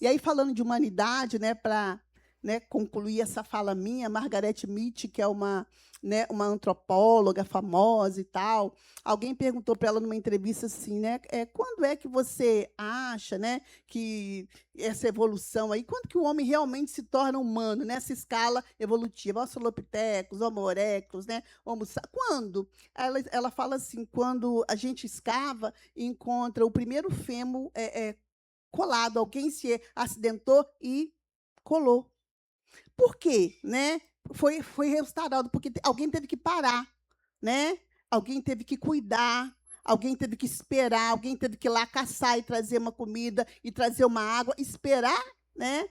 E aí, falando de humanidade, né, para, né, concluir essa fala minha, Margaret Mead, que é uma antropóloga famosa e tal, alguém perguntou para ela numa entrevista assim, né, quando é que você acha, né, que essa evolução aí, quando que o homem realmente se torna humano nessa escala evolutiva, Australopithecus, Homo erectus, né, quando? Ela fala assim, quando a gente escava e encontra o primeiro fêmur colado, alguém se acidentou e colou. Por quê, né? Foi restaurado porque alguém teve que parar, né? Alguém teve que cuidar, alguém teve que esperar, alguém teve que ir lá caçar e trazer uma comida e trazer uma água, esperar, né,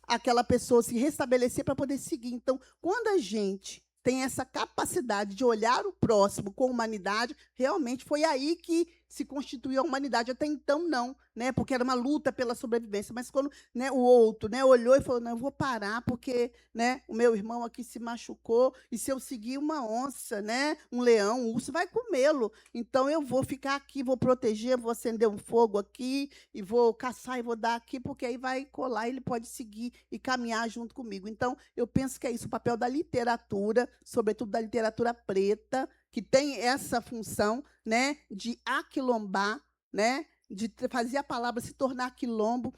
aquela pessoa se restabelecer para poder seguir. Então, quando a gente tem essa capacidade de olhar o próximo com humanidade, realmente foi aí que se constituiu a humanidade. Até então, não, né? Porque era uma luta pela sobrevivência. Mas quando, né, o outro, né, olhou e falou, não, eu vou parar, porque, né, o meu irmão aqui se machucou, e se eu seguir uma onça, né, um leão, um urso, vai comê-lo. Então, eu vou ficar aqui, vou proteger, vou acender um fogo aqui, e vou caçar e vou dar aqui, porque aí vai colar, ele pode seguir e caminhar junto comigo. Então, eu penso que é isso, o papel da literatura, sobretudo da literatura preta, que tem essa função, né, de aquilombar, né, de fazer a palavra se tornar quilombo.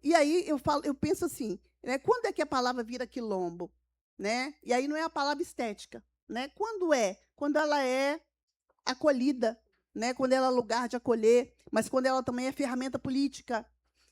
E aí eu penso assim, né, quando é que a palavra vira quilombo, né? E aí não é a palavra estética, né? Quando é? Quando ela é acolhida, né? Quando ela é lugar de acolher, mas quando ela também é ferramenta política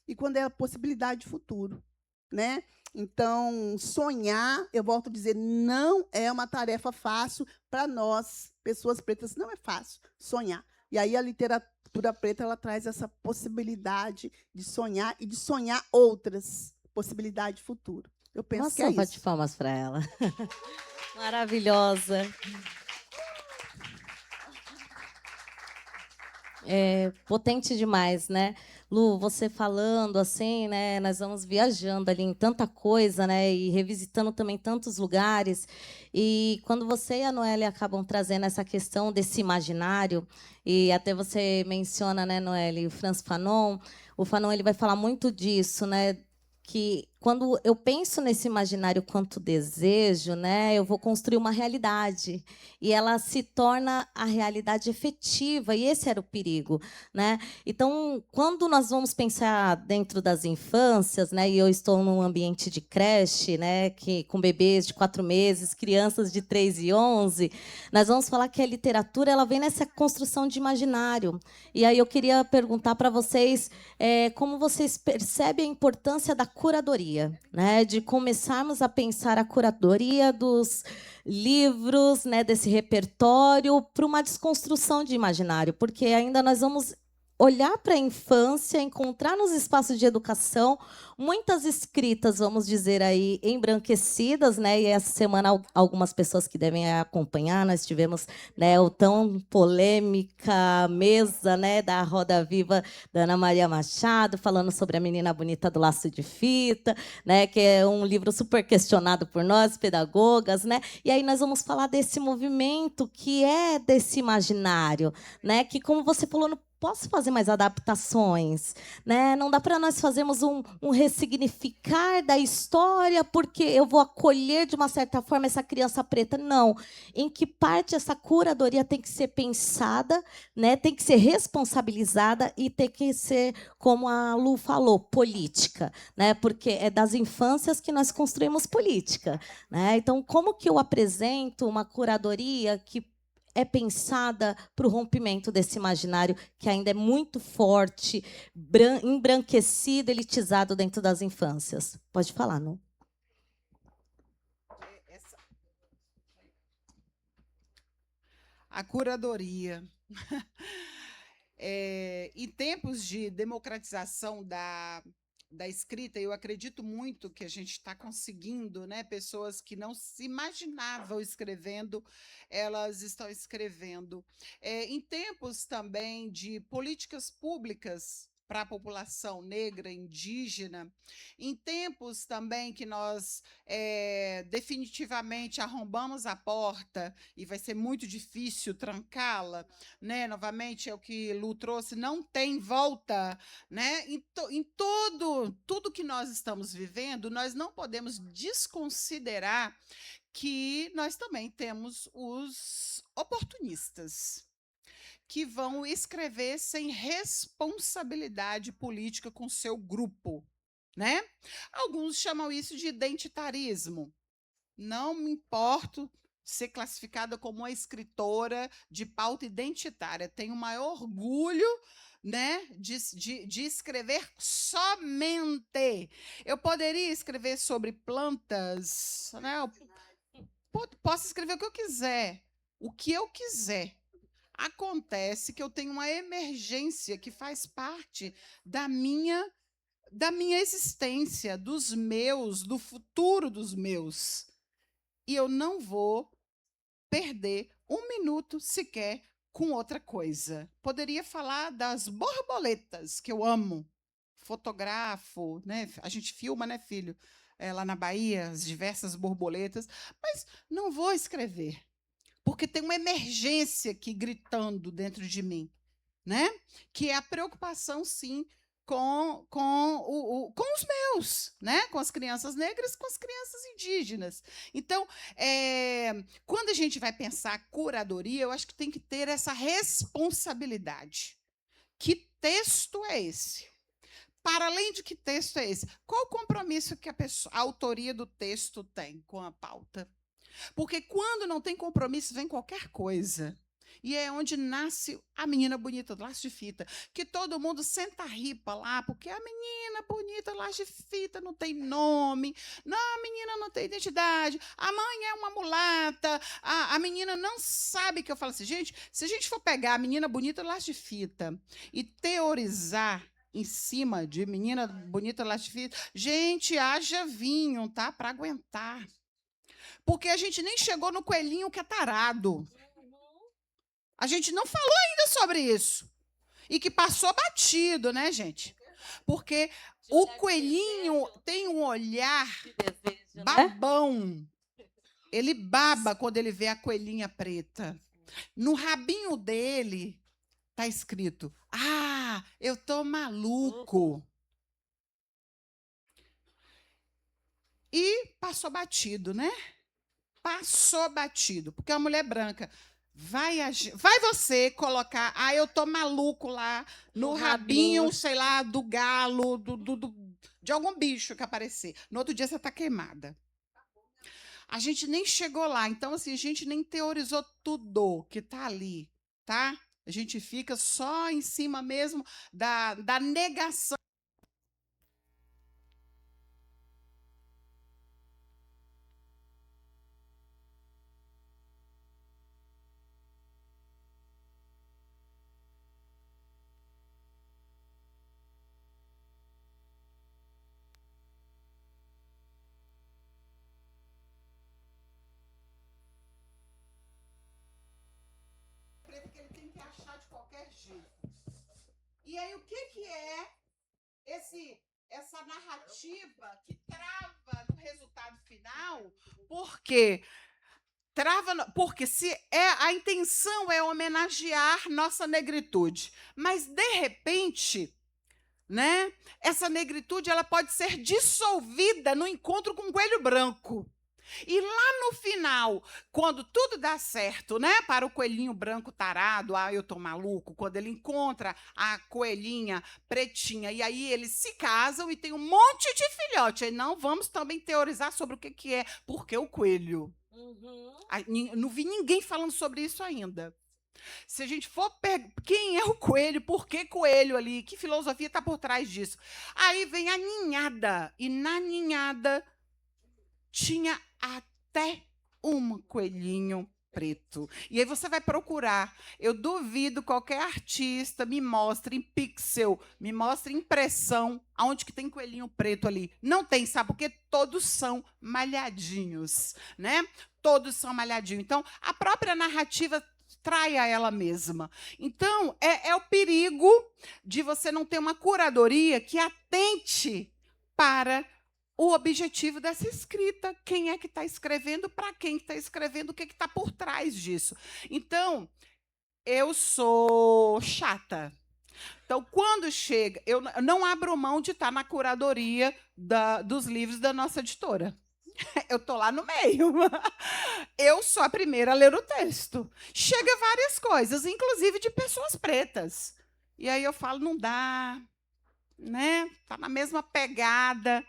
e quando é a possibilidade de futuro, né? Então, sonhar, eu volto a dizer, não é uma tarefa fácil para nós, pessoas pretas, não é fácil sonhar. E aí a literatura preta ela traz essa possibilidade de sonhar e de sonhar outras possibilidades de futuro. Eu penso Nossa, que é bate isso. palmas para ela. Maravilhosa. É potente demais, né? Lu, você falando assim, né? Nós vamos viajando ali em tanta coisa, né? E revisitando também tantos lugares. E quando você e a Noélia acabam trazendo essa questão desse imaginário, e até você menciona, né, Noélia, o Frantz Fanon, o Fanon ele vai falar muito disso, né? Que quando eu penso nesse imaginário quanto desejo, né, eu vou construir uma realidade e ela se torna a realidade efetiva, e esse era o perigo, né? Então, quando nós vamos pensar dentro das infâncias, né, e eu estou num ambiente de creche, né, que com bebês de 4 meses, crianças de 3 e 11, nós vamos falar que a literatura ela vem nessa construção de imaginário. E aí eu queria perguntar para vocês como vocês percebem a importância da curadoria, né? De começarmos a pensar a curadoria dos livros, né? Desse repertório para uma desconstrução de imaginário, porque ainda nós vamos olhar para a infância, encontrar nos espaços de educação muitas escritas, vamos dizer aí, embranquecidas, né? E essa semana algumas pessoas que devem acompanhar, nós tivemos, né, o tão polêmica mesa, né, da Roda Viva da Ana Maria Machado, falando sobre a menina bonita do laço de fita, né, que é um livro super questionado por nós, pedagogas, né? E aí nós vamos falar desse movimento que é desse imaginário, né? Que, como você falou, não posso fazer mais adaptações, né? Não dá para nós fazermos um ressignificar da história porque eu vou acolher de uma certa forma essa criança preta. Não. Em que parte essa curadoria tem que ser pensada, né? Tem que ser responsabilizada e tem que ser, como a Lu falou, política, né? Porque é das infâncias que nós construímos política, né? Então, como que eu apresento uma curadoria que é pensada para o rompimento desse imaginário que ainda é muito forte, embranquecido, elitizado dentro das infâncias? Pode falar, não? A curadoria. Em tempos de democratização da escrita, eu acredito muito que a gente está conseguindo, né? Pessoas que não se imaginavam escrevendo, elas estão escrevendo. Em tempos também de políticas públicas para a população negra, indígena, em tempos também que nós definitivamente arrombamos a porta e vai ser muito difícil trancá-la, né? Novamente, é o que Lu trouxe, não tem volta, né? Em tudo que nós estamos vivendo, nós não podemos desconsiderar que nós também temos os oportunistas que vão escrever sem responsabilidade política com seu grupo, né? Alguns chamam isso de identitarismo. Não me importo ser classificada como uma escritora de pauta identitária. Tenho o maior orgulho, né, de escrever somente. Eu poderia escrever sobre plantas, né? Posso escrever o que eu quiser. O que eu quiser. Acontece que eu tenho uma emergência que faz parte da minha existência, dos meus, do futuro dos meus. E eu não vou perder um minuto sequer com outra coisa. Poderia falar das borboletas, que eu amo. Fotografo, né? A gente filma, né, filho? Lá na Bahia, as diversas borboletas. Mas não vou escrever, porque tem uma emergência aqui gritando dentro de mim, né? Que é a preocupação, sim, com os meus, né? Com as crianças negras, com as crianças indígenas. Então, quando a gente vai pensar curadoria, eu acho que tem que ter essa responsabilidade. Que texto é esse? Para além de que texto é esse? Qual o compromisso que a autoria do texto tem com a pauta? Porque quando não tem compromisso, vem qualquer coisa. E é onde nasce a menina bonita do laço de fita, que todo mundo senta a ripa lá, porque a menina bonita do laço de fita não tem nome, não, a menina não tem identidade, a mãe é uma mulata, a menina não sabe. Que eu falo assim, gente, se a gente for pegar a menina bonita do laço de fita e teorizar em cima de menina bonita do laço de fita, gente, haja vinho, tá? Para aguentar. Porque a gente nem chegou no coelhinho que é tarado. A gente não falou ainda sobre isso. E que passou batido, né, gente? Porque o coelhinho tem um olhar babão. Ele baba quando ele vê a coelhinha preta. No rabinho dele está escrito: ah, eu tô maluco. E passou batido, né? Passou batido, porque a mulher branca vai você colocar, eu tô maluco lá no rabinho, sei lá, do galo, de algum bicho que aparecer. No outro dia você está queimada. A gente nem chegou lá, então assim, a gente nem teorizou tudo que está ali, tá? A gente fica só em cima mesmo da negação. Porque ele tem que achar de qualquer jeito. E aí, o que é essa narrativa que trava no resultado final? Porque se a intenção é homenagear nossa negritude, mas de repente, né, essa negritude ela pode ser dissolvida no encontro com o coelho branco. E lá no final, quando tudo dá certo, né, para o coelhinho branco tarado, eu tô maluco, quando ele encontra a coelhinha pretinha, e aí eles se casam e tem um monte de filhote. Aí não vamos também teorizar sobre o que é, porque o coelho. Não vi ninguém falando sobre isso ainda. Se a gente for quem é o coelho, por que coelho ali, que filosofia está por trás disso? Aí vem a ninhada, e na ninhada tinha até um coelhinho preto. E aí você vai procurar. Eu duvido qualquer artista me mostre em pixel, me mostre impressão aonde que tem coelhinho preto ali. Não tem, sabe? Porque todos são malhadinhos, né? Todos são malhadinhos. Então, a própria narrativa trai a ela mesma. Então, é o perigo de você não ter uma curadoria que atente para o objetivo dessa escrita, quem é que está escrevendo, para quem está escrevendo, o que está por trás disso. Então, eu sou chata. Então, quando chega, eu não abro mão de estar na curadoria dos livros da nossa editora. Eu estou lá no meio. Eu sou a primeira a ler o texto. Chega várias coisas, inclusive de pessoas pretas. E aí eu falo, não dá, né? Está na mesma pegada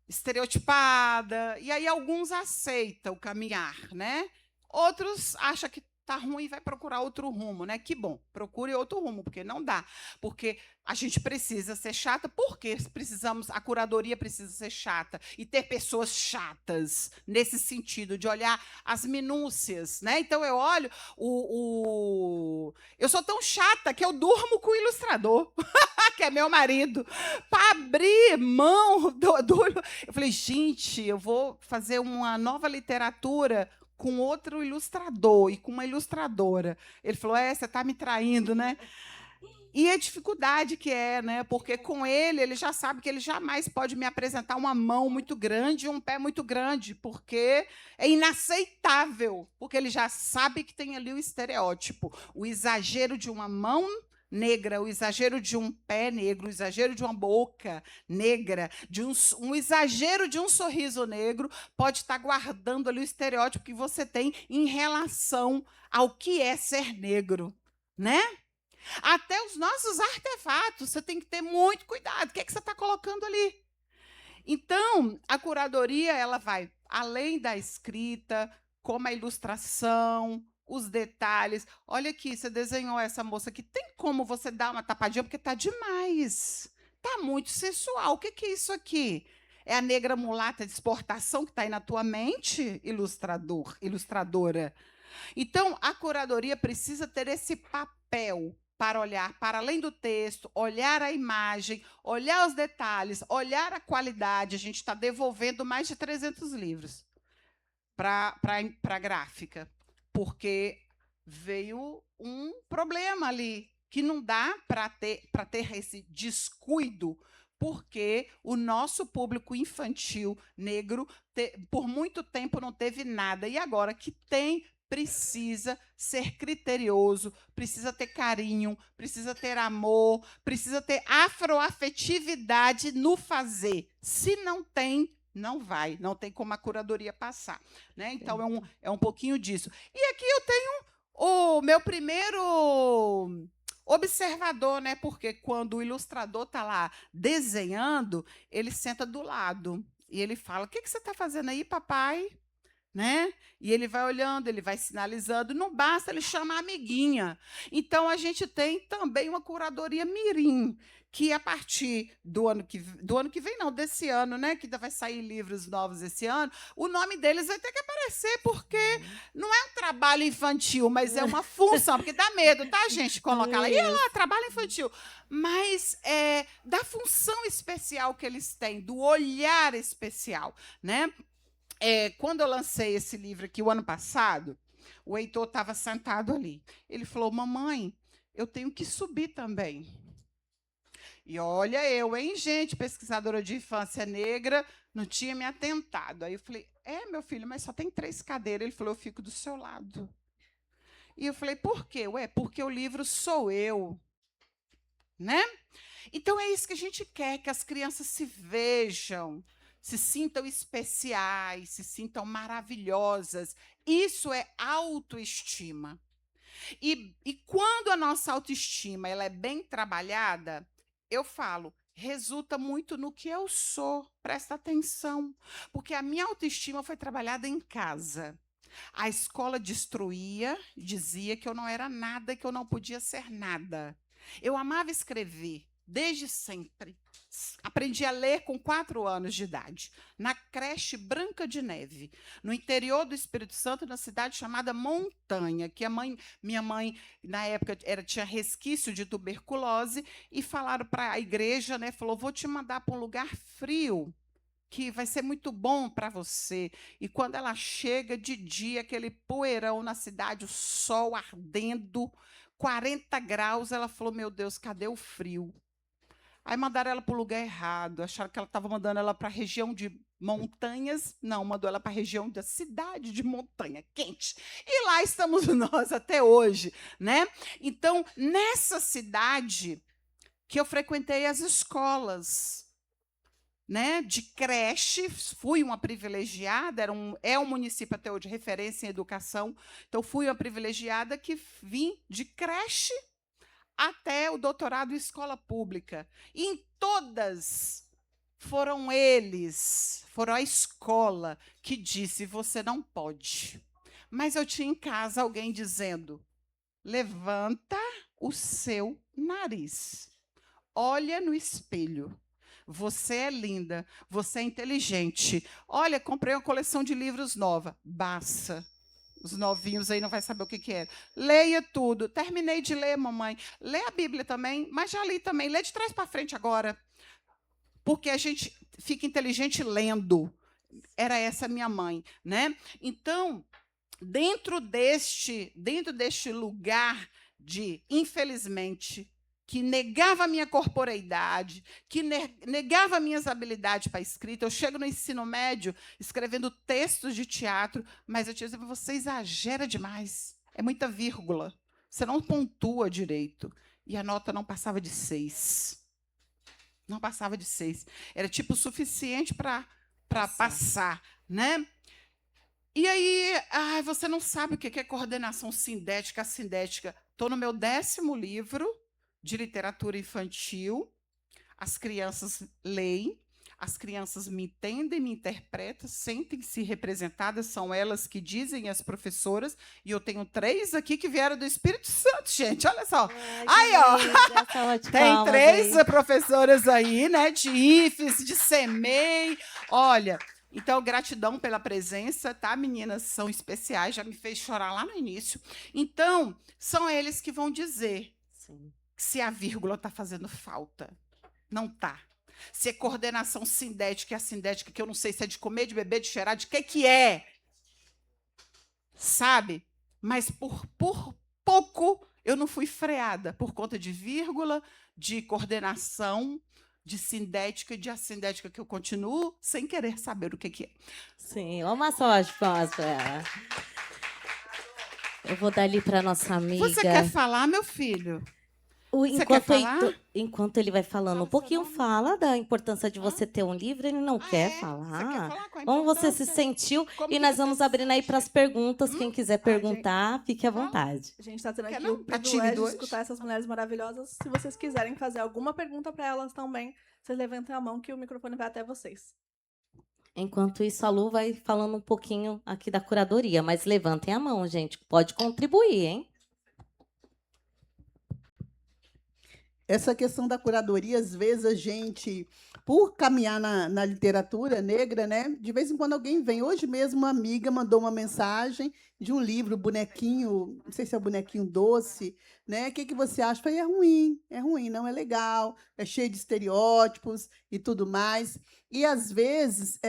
estereotipada, e aí alguns aceitam caminhar, né? Outros acham que tá ruim e vai procurar outro rumo, né? Que bom, procure outro rumo, porque não dá. Porque a gente precisa ser chata, porque a curadoria precisa ser chata e ter pessoas chatas nesse sentido de olhar as minúcias, né? Então eu olho eu sou tão chata que eu durmo com o ilustrador, que é meu marido, para abrir mão eu falei, gente, eu vou fazer uma nova literatura com outro ilustrador e com uma ilustradora. Ele falou, você está me traindo, né? E a dificuldade que é, né? Porque com ele já sabe que ele jamais pode me apresentar uma mão muito grande e um pé muito grande, porque é inaceitável, porque ele já sabe que tem ali o estereótipo, o exagero de uma mão negra, o exagero de um pé negro, o exagero de uma boca negra, de um exagero de um sorriso negro, pode estar guardando ali o estereótipo que você tem em relação ao que é ser negro, né? Até os nossos artefatos, você tem que ter muito cuidado. O que é que você está colocando ali? Então, a curadoria ela vai além da escrita, como a ilustração, os detalhes. Olha aqui, você desenhou essa moça aqui. Tem como você dar uma tapadinha? Porque está demais. Está muito sensual. O que é isso aqui? É a negra mulata de exportação que está aí na tua mente, ilustradora? Então, a curadoria precisa ter esse papel para olhar para além do texto, olhar a imagem, olhar os detalhes, olhar a qualidade. A gente está devolvendo mais de 300 livros para a gráfica, porque veio um problema ali, que não dá para ter esse descuido, porque o nosso público infantil negro, por muito tempo, não teve nada. E agora que tem, precisa ser criterioso, precisa ter carinho, precisa ter amor, precisa ter afroafetividade no fazer. Se não tem, Não vai, não tem como a curadoria passar, né? Então é um pouquinho disso. E aqui eu tenho o meu primeiro observador, né? Porque quando o ilustrador está lá desenhando, ele senta do lado e ele fala: "O que que você está fazendo aí, papai?" Né? E ele vai olhando, ele vai sinalizando, não basta ele chamar a amiguinha. Então a gente tem também uma curadoria mirim, que a partir do ano que vem, não, desse ano, né, que ainda vai sair livros novos esse ano, o nome deles vai ter que aparecer, porque não é um trabalho infantil, mas é uma função, porque dá medo, tá, gente, colocar lá, e lá, trabalho infantil, mas é da função especial que eles têm, do olhar especial, né? Quando eu lancei esse livro aqui o ano passado, o Heitor estava sentado ali. Ele falou: "Mamãe, eu tenho que subir também." E olha eu, hein, gente, pesquisadora de infância negra, não tinha me atentado. Aí eu falei: "Meu filho, mas só tem 3 cadeiras." Ele falou: "Eu fico do seu lado." E eu falei: "Por quê?" "Porque o livro sou eu." Né? Então é isso que a gente quer, que as crianças se vejam, se sintam especiais, se sintam maravilhosas. Isso é autoestima. E quando a nossa autoestima ela é bem trabalhada, eu falo, resulta muito no que eu sou. Presta atenção, porque a minha autoestima foi trabalhada em casa. A escola destruía, dizia que eu não era nada, que eu não podia ser nada. Eu amava escrever, desde sempre. Aprendi a ler com 4 anos de idade, na creche Branca de Neve, no interior do Espírito Santo, na cidade chamada Montanha, que minha mãe, na época, tinha resquício de tuberculose, e falaram para a igreja, né, falou: "Vou te mandar para um lugar frio, que vai ser muito bom para você." E quando ela chega de dia, aquele poeirão na cidade, o sol ardendo, 40 graus, ela falou: "Meu Deus, cadê o frio?" Aí mandaram ela para o lugar errado, acharam que ela estava mandando ela para a região de montanhas. Não, mandou ela para a região da cidade de Montanha, quente. E lá estamos nós até hoje, né? Então, nessa cidade que eu frequentei as escolas, né, de creche, fui uma privilegiada, é um município até hoje de referência em educação, então fui uma privilegiada que vim de creche até o doutorado em escola pública. E em todas foram a escola que disse: "Você não pode." Mas eu tinha em casa alguém dizendo: "Levanta o seu nariz, olha no espelho. Você é linda, você é inteligente. Olha, comprei uma coleção de livros nova." Basta. Os novinhos aí não vai saber o que é. "Leia tudo." Terminei de ler, mamãe. "Lê a Bíblia também." "Mas já li também." "Lê de trás para frente agora." Porque a gente fica inteligente lendo. Era essa minha mãe, né? Então, dentro deste lugar de, infelizmente, que negava a minha corporeidade, que negava minhas habilidades para a escrita. Eu chego no ensino médio escrevendo textos de teatro, mas eu te digo: "Você exagera demais, é muita vírgula, você não pontua direito." E a nota não passava de 6. Não passava de 6. Era tipo o suficiente para passar, né? E aí, você não sabe o que é coordenação sindética, assindética. Estou no meu 10º livro de literatura infantil. As crianças leem, as crianças me entendem, me interpretam, sentem-se representadas, são elas que dizem, as professoras, e eu tenho 3 aqui que vieram do Espírito Santo, gente, olha só. Aí, ó, tem 3 professoras aí, né, de IFES, de SEMEI, olha. Então, gratidão pela presença, tá, meninas? São especiais, já me fez chorar lá no início. Então, são eles que vão dizer se a vírgula está fazendo falta. Não está. Se é coordenação sindética e assindética, que eu não sei se é de comer, de beber, de cheirar, de que é. Sabe? Mas por pouco eu não fui freada por conta de vírgula, de coordenação, de sindética e de assindética, que eu continuo sem querer saber o que é. Sim, uma salva de palmas para ela. Eu vou dar ali para nossa amiga. Você quer falar, meu filho? Você quer falar? Enquanto ele vai falando Fala um pouquinho, seu nome. fala da importância de Hã? você ter um livro, ele não quer Você quer falar. falar qual a Como você se importância? sentiu? Como E que nós você vamos se abrindo aí para as perguntas. Quem quiser gente, perguntar, fique à fala. vontade. A gente está tendo Quer aqui não? o Tá privilégio tímido de hoje? escutar essas mulheres maravilhosas. Se vocês quiserem fazer alguma pergunta para elas também, vocês levantem a mão que o microfone vai até vocês. Enquanto isso, a Lu vai falando um pouquinho aqui da curadoria, mas levantem a mão, gente. Pode contribuir, hein? Essa questão da curadoria, às vezes a gente, por caminhar na literatura negra, né, de vez em quando alguém vem. Hoje mesmo uma amiga mandou uma mensagem de um livro, Bonequinho, não sei se é o Bonequinho Doce, né? O que você acha? Eu falei, é ruim, não é legal, é cheio de estereótipos e tudo mais. E, às vezes,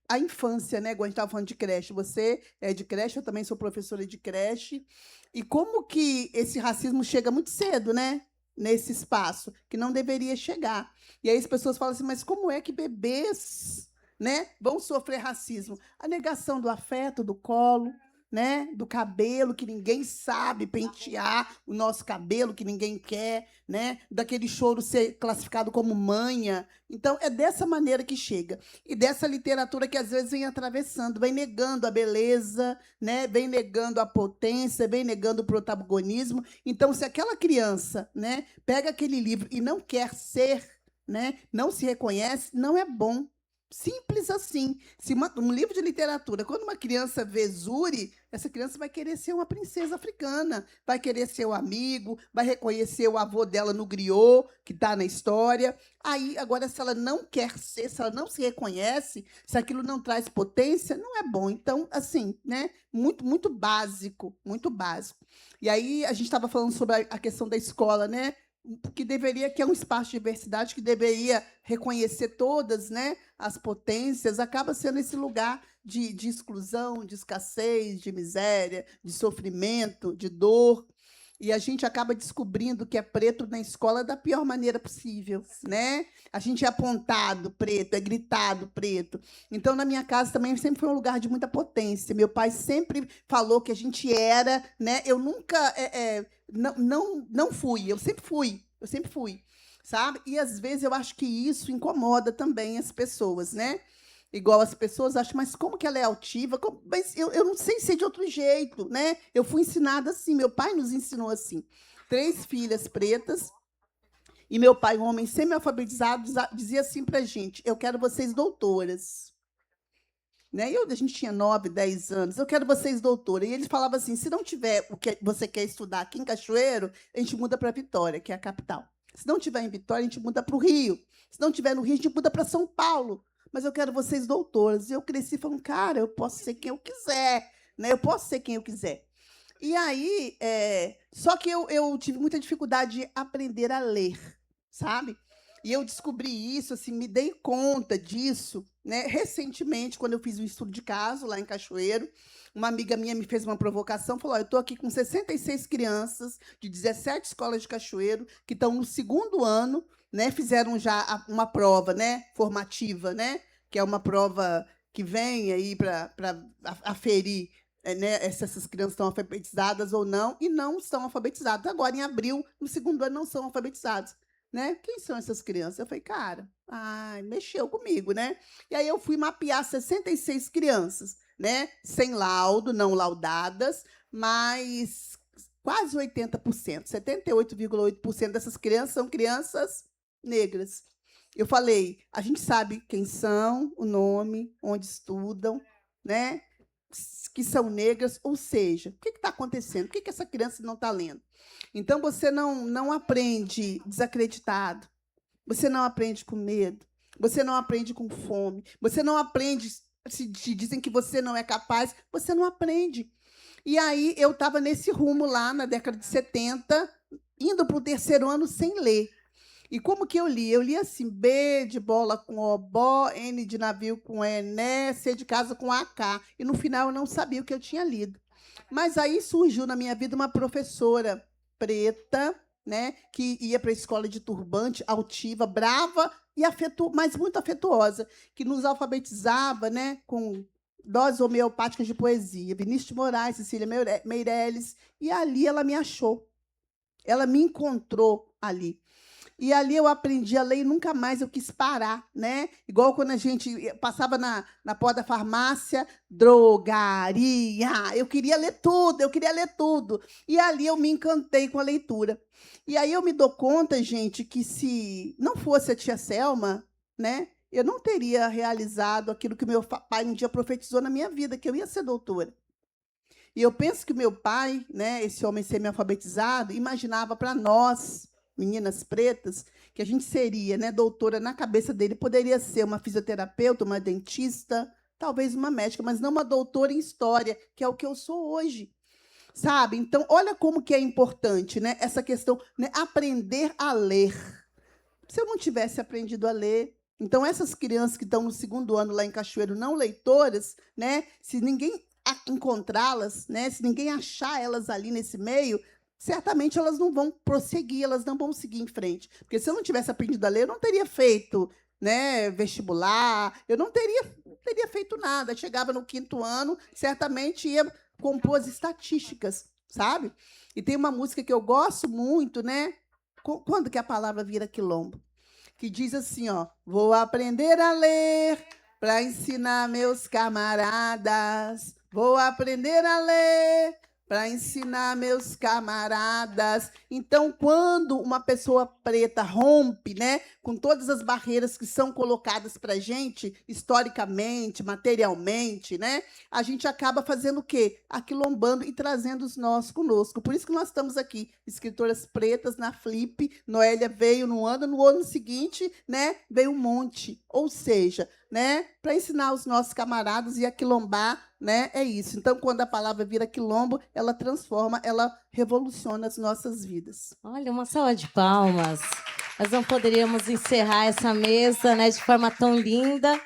a infância, né? Igual a gente estava falando de creche, você é de creche, eu também sou professora de creche, e como que esse racismo chega muito cedo, né? Nesse espaço, que não deveria chegar. E aí as pessoas falam assim, mas como é que bebês, né, vão sofrer racismo? A negação do afeto, do colo, né, do cabelo, que ninguém sabe pentear, o nosso cabelo, que ninguém quer, né, daquele choro ser classificado como manha. Então, é dessa maneira que chega. E dessa literatura que, às vezes, vem atravessando, vem negando a beleza, né, vem negando a potência, vem negando o protagonismo. Então, se aquela criança, né, pega aquele livro e não quer ser, né, não se reconhece, não é bom. Simples assim. Se um livro de literatura, quando uma criança vê Zuri, essa criança vai querer ser uma princesa africana, vai querer ser o amigo, vai reconhecer o avô dela no griot, que está na história. Aí, agora, se ela não quer ser, se ela não se reconhece, se aquilo não traz potência, não é bom. Então, assim, né, muito, muito básico, muito básico. E aí, a gente estava falando sobre a questão da escola, né? Que é um espaço de diversidade, que deveria reconhecer todas, né, as potências, acaba sendo esse lugar de exclusão, de escassez, de miséria, de sofrimento, de dor. E a gente acaba descobrindo que é preto na escola da pior maneira possível, né? A gente é apontado preto, é gritado preto. Então, na minha casa também sempre foi um lugar de muita potência. Meu pai sempre falou que a gente era, né? Eu nunca não fui, eu sempre fui, sabe? E às vezes eu acho que isso incomoda também as pessoas, né? Igual as pessoas acham, mas como que ela é altiva? Mas eu não sei ser de outro jeito, né? Eu fui ensinada assim, meu pai nos ensinou assim. 3 filhas pretas, e meu pai, um homem semi-alfabetizado, dizia assim para a gente, eu quero vocês doutoras. Né? A gente tinha 9, 10 anos, eu quero vocês doutora. E ele falava assim, se não tiver o que você quer estudar aqui em Cachoeiro, a gente muda para Vitória, que é a capital. Se não tiver em Vitória, a gente muda para o Rio. Se não tiver no Rio, a gente muda para São Paulo. Mas eu quero vocês doutoras. E eu cresci falando, cara, eu posso ser quem eu quiser. Né? Eu posso ser quem eu quiser. E aí, só que eu tive muita dificuldade de aprender a ler, sabe? E eu descobri isso, assim, me dei conta disso, né, recentemente, quando eu fiz um estudo de caso lá em Cachoeiro. Uma amiga minha me fez uma provocação, falou, eu estou aqui com 66 crianças de 17 escolas de Cachoeiro que estão no 2º ano, né, fizeram já uma prova, né, formativa, né, que é uma prova que vem aí para aferir, né, se essas crianças estão alfabetizadas ou não, e não estão alfabetizadas. Agora, em abril, no 2º ano, não são alfabetizados. Né? Quem são essas crianças? Eu falei, cara, mexeu comigo, né? E aí eu fui mapear 66 crianças, né? Sem laudo, não laudadas, mas quase 80%, 78,8% dessas crianças são crianças negras. Eu falei, a gente sabe quem são, o nome, onde estudam, né? Que são negras, ou seja, o que está acontecendo? Por que essa criança não está lendo? Então, você não aprende desacreditado, você não aprende com medo, você não aprende com fome, você não aprende, se te dizem que você não é capaz, você não aprende. E aí, eu estava nesse rumo lá, na década de 70, indo para o 3º ano sem ler. E como que eu li? Eu li assim, B de bola com obó, N de navio com ené, C de casa com AK. E, no final, eu não sabia o que eu tinha lido. Mas aí surgiu na minha vida uma professora preta, né, que ia para a escola de turbante, altiva, brava, mas muito afetuosa, que nos alfabetizava, né, com doses homeopáticas de poesia. Vinícius de Moraes, Cecília Meirelles. E ali ela me achou. Ela me encontrou ali. E ali eu aprendi a ler e nunca mais eu quis parar, né? Igual quando a gente passava na porta da farmácia, drogaria. Eu queria ler tudo, eu queria ler tudo. E ali eu me encantei com a leitura. E aí eu me dou conta, gente, que se não fosse a tia Selma, né, eu não teria realizado aquilo que meu pai um dia profetizou na minha vida, que eu ia ser doutora. E eu penso que meu pai, né, esse homem semi-alfabetizado, imaginava para nós, meninas pretas, que a gente seria, né, doutora. Na cabeça dele poderia ser uma fisioterapeuta, uma dentista, talvez uma médica, mas não uma doutora em história, que é o que eu sou hoje. Sabe? Então, olha como que é importante, né, essa questão, né, aprender a ler. Se eu não tivesse aprendido a ler, então essas crianças que estão no 2º ano lá em Cachoeiro não leitoras, né, se ninguém encontrá-las, né, se ninguém achar elas ali nesse meio, certamente elas não vão prosseguir, elas não vão seguir em frente. Porque se eu não tivesse aprendido a ler, eu não teria feito, né, vestibular, eu não teria feito nada. Chegava no 5º ano, certamente ia compor as estatísticas, sabe? E tem uma música que eu gosto muito, né? Quando que a palavra vira quilombo? Que diz assim, ó: vou aprender a ler para ensinar meus camaradas. Vou aprender a ler para ensinar meus camaradas. Então, quando uma pessoa preta rompe, né, com todas as barreiras que são colocadas para a gente, historicamente, materialmente, né, a gente acaba fazendo o quê? Aquilombando e trazendo os nós conosco. Por isso que nós estamos aqui, escritoras pretas na Flip. Noélia veio no ano seguinte, né, veio um monte. Ou seja, né, para ensinar os nossos camaradas e aquilombar, né, é isso. Então, quando a palavra vira quilombo, ela transforma, ela revoluciona as nossas vidas. Olha, uma salva de palmas. Nós não poderíamos encerrar essa mesa, né, de forma tão linda.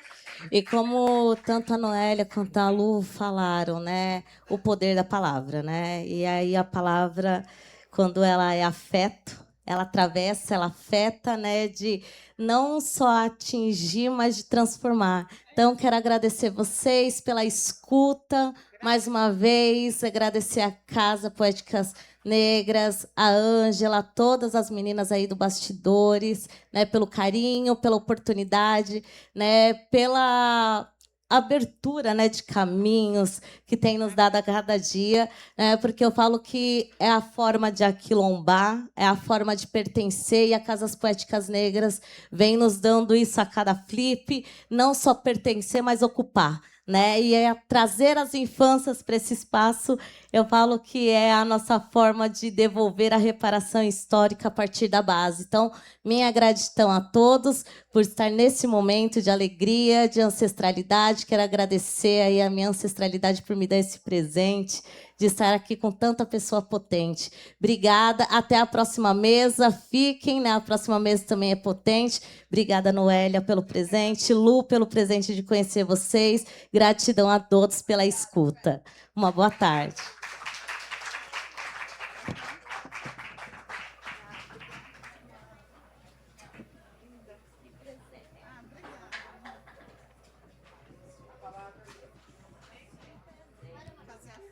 E como tanto a Noélia quanto a Lu falaram, né, o poder da palavra, né? E aí a palavra, quando ela é afeto, ela atravessa, ela afeta, né, de não só atingir, mas de transformar. Então, quero agradecer vocês pela escuta, mais uma vez, agradecer a Casa Poéticas Negras, a Ângela, todas as meninas aí do Bastidores, né, pelo carinho, pela oportunidade, né, pela abertura, né, de caminhos que tem nos dado a cada dia, né, porque eu falo que é a forma de aquilombar, é a forma de pertencer, e a Casas Poéticas Negras vem nos dando isso a cada flip, não só pertencer, mas ocupar, né? E é trazer as infâncias para esse espaço. Eu falo que é a nossa forma de devolver a reparação histórica a partir da base. Então, minha gratidão a todos por estar nesse momento de alegria, de ancestralidade. Quero agradecer aí a minha ancestralidade por me dar esse presente, de estar aqui com tanta pessoa potente. Obrigada. Até a próxima mesa. Fiquem, né? A próxima mesa também é potente. Obrigada, Noélia, pelo presente. Lu, pelo presente de conhecer vocês. Gratidão a todos pela escuta. Uma boa tarde.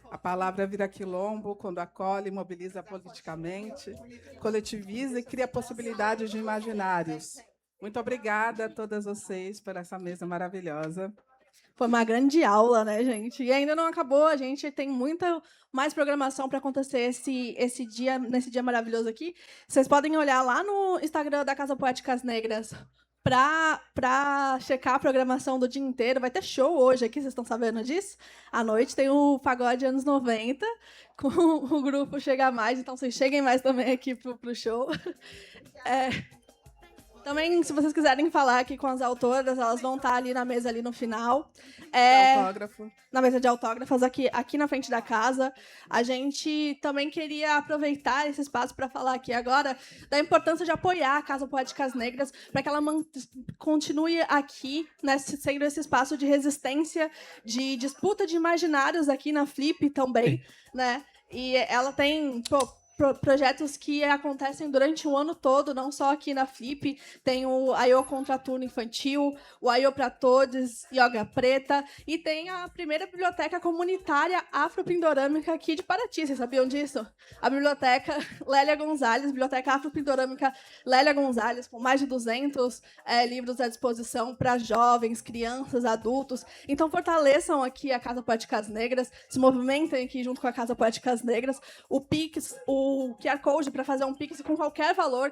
A palavra vira quilombo quando acolhe, mobiliza politicamente, coletiviza e cria possibilidades de imaginários. Muito obrigada a todas vocês por essa mesa maravilhosa. Foi uma grande aula, né, gente? E ainda não acabou, a gente tem muita mais programação para acontecer nesse dia maravilhoso aqui. Vocês podem olhar lá no Instagram da Casa Poéticas Negras para checar a programação do dia inteiro. Vai ter show hoje aqui, vocês estão sabendo disso? À noite tem o Pagode Anos 90, com o grupo Chega Mais, então vocês cheguem mais também aqui pro show. Também, se vocês quiserem falar aqui com as autoras, elas vão estar ali na mesa ali no final. Autógrafo. Na mesa de autógrafos, aqui na frente da casa. A gente também queria aproveitar esse espaço para falar aqui agora da importância de apoiar a Casa Poéticas Negras para que ela continue aqui, né, sendo esse espaço de resistência, de disputa de imaginários aqui na Flip também, né? E ela tem... projetos que acontecem durante o ano todo, não só aqui na Flip. Tem o AIO Contraturno Infantil, o AIO para Todos, Yoga Preta, e tem a primeira biblioteca comunitária afropindorâmica aqui de Paraty. Vocês sabiam disso? A biblioteca Lélia Gonzalez, biblioteca afropindorâmica Lélia Gonzalez, com mais de 200 livros à disposição para jovens, crianças, adultos. Então, fortaleçam aqui a Casa Poéticas Negras, se movimentem aqui junto com a Casa Poéticas Negras. O Pix, o QR Code para fazer um Pix com qualquer valor,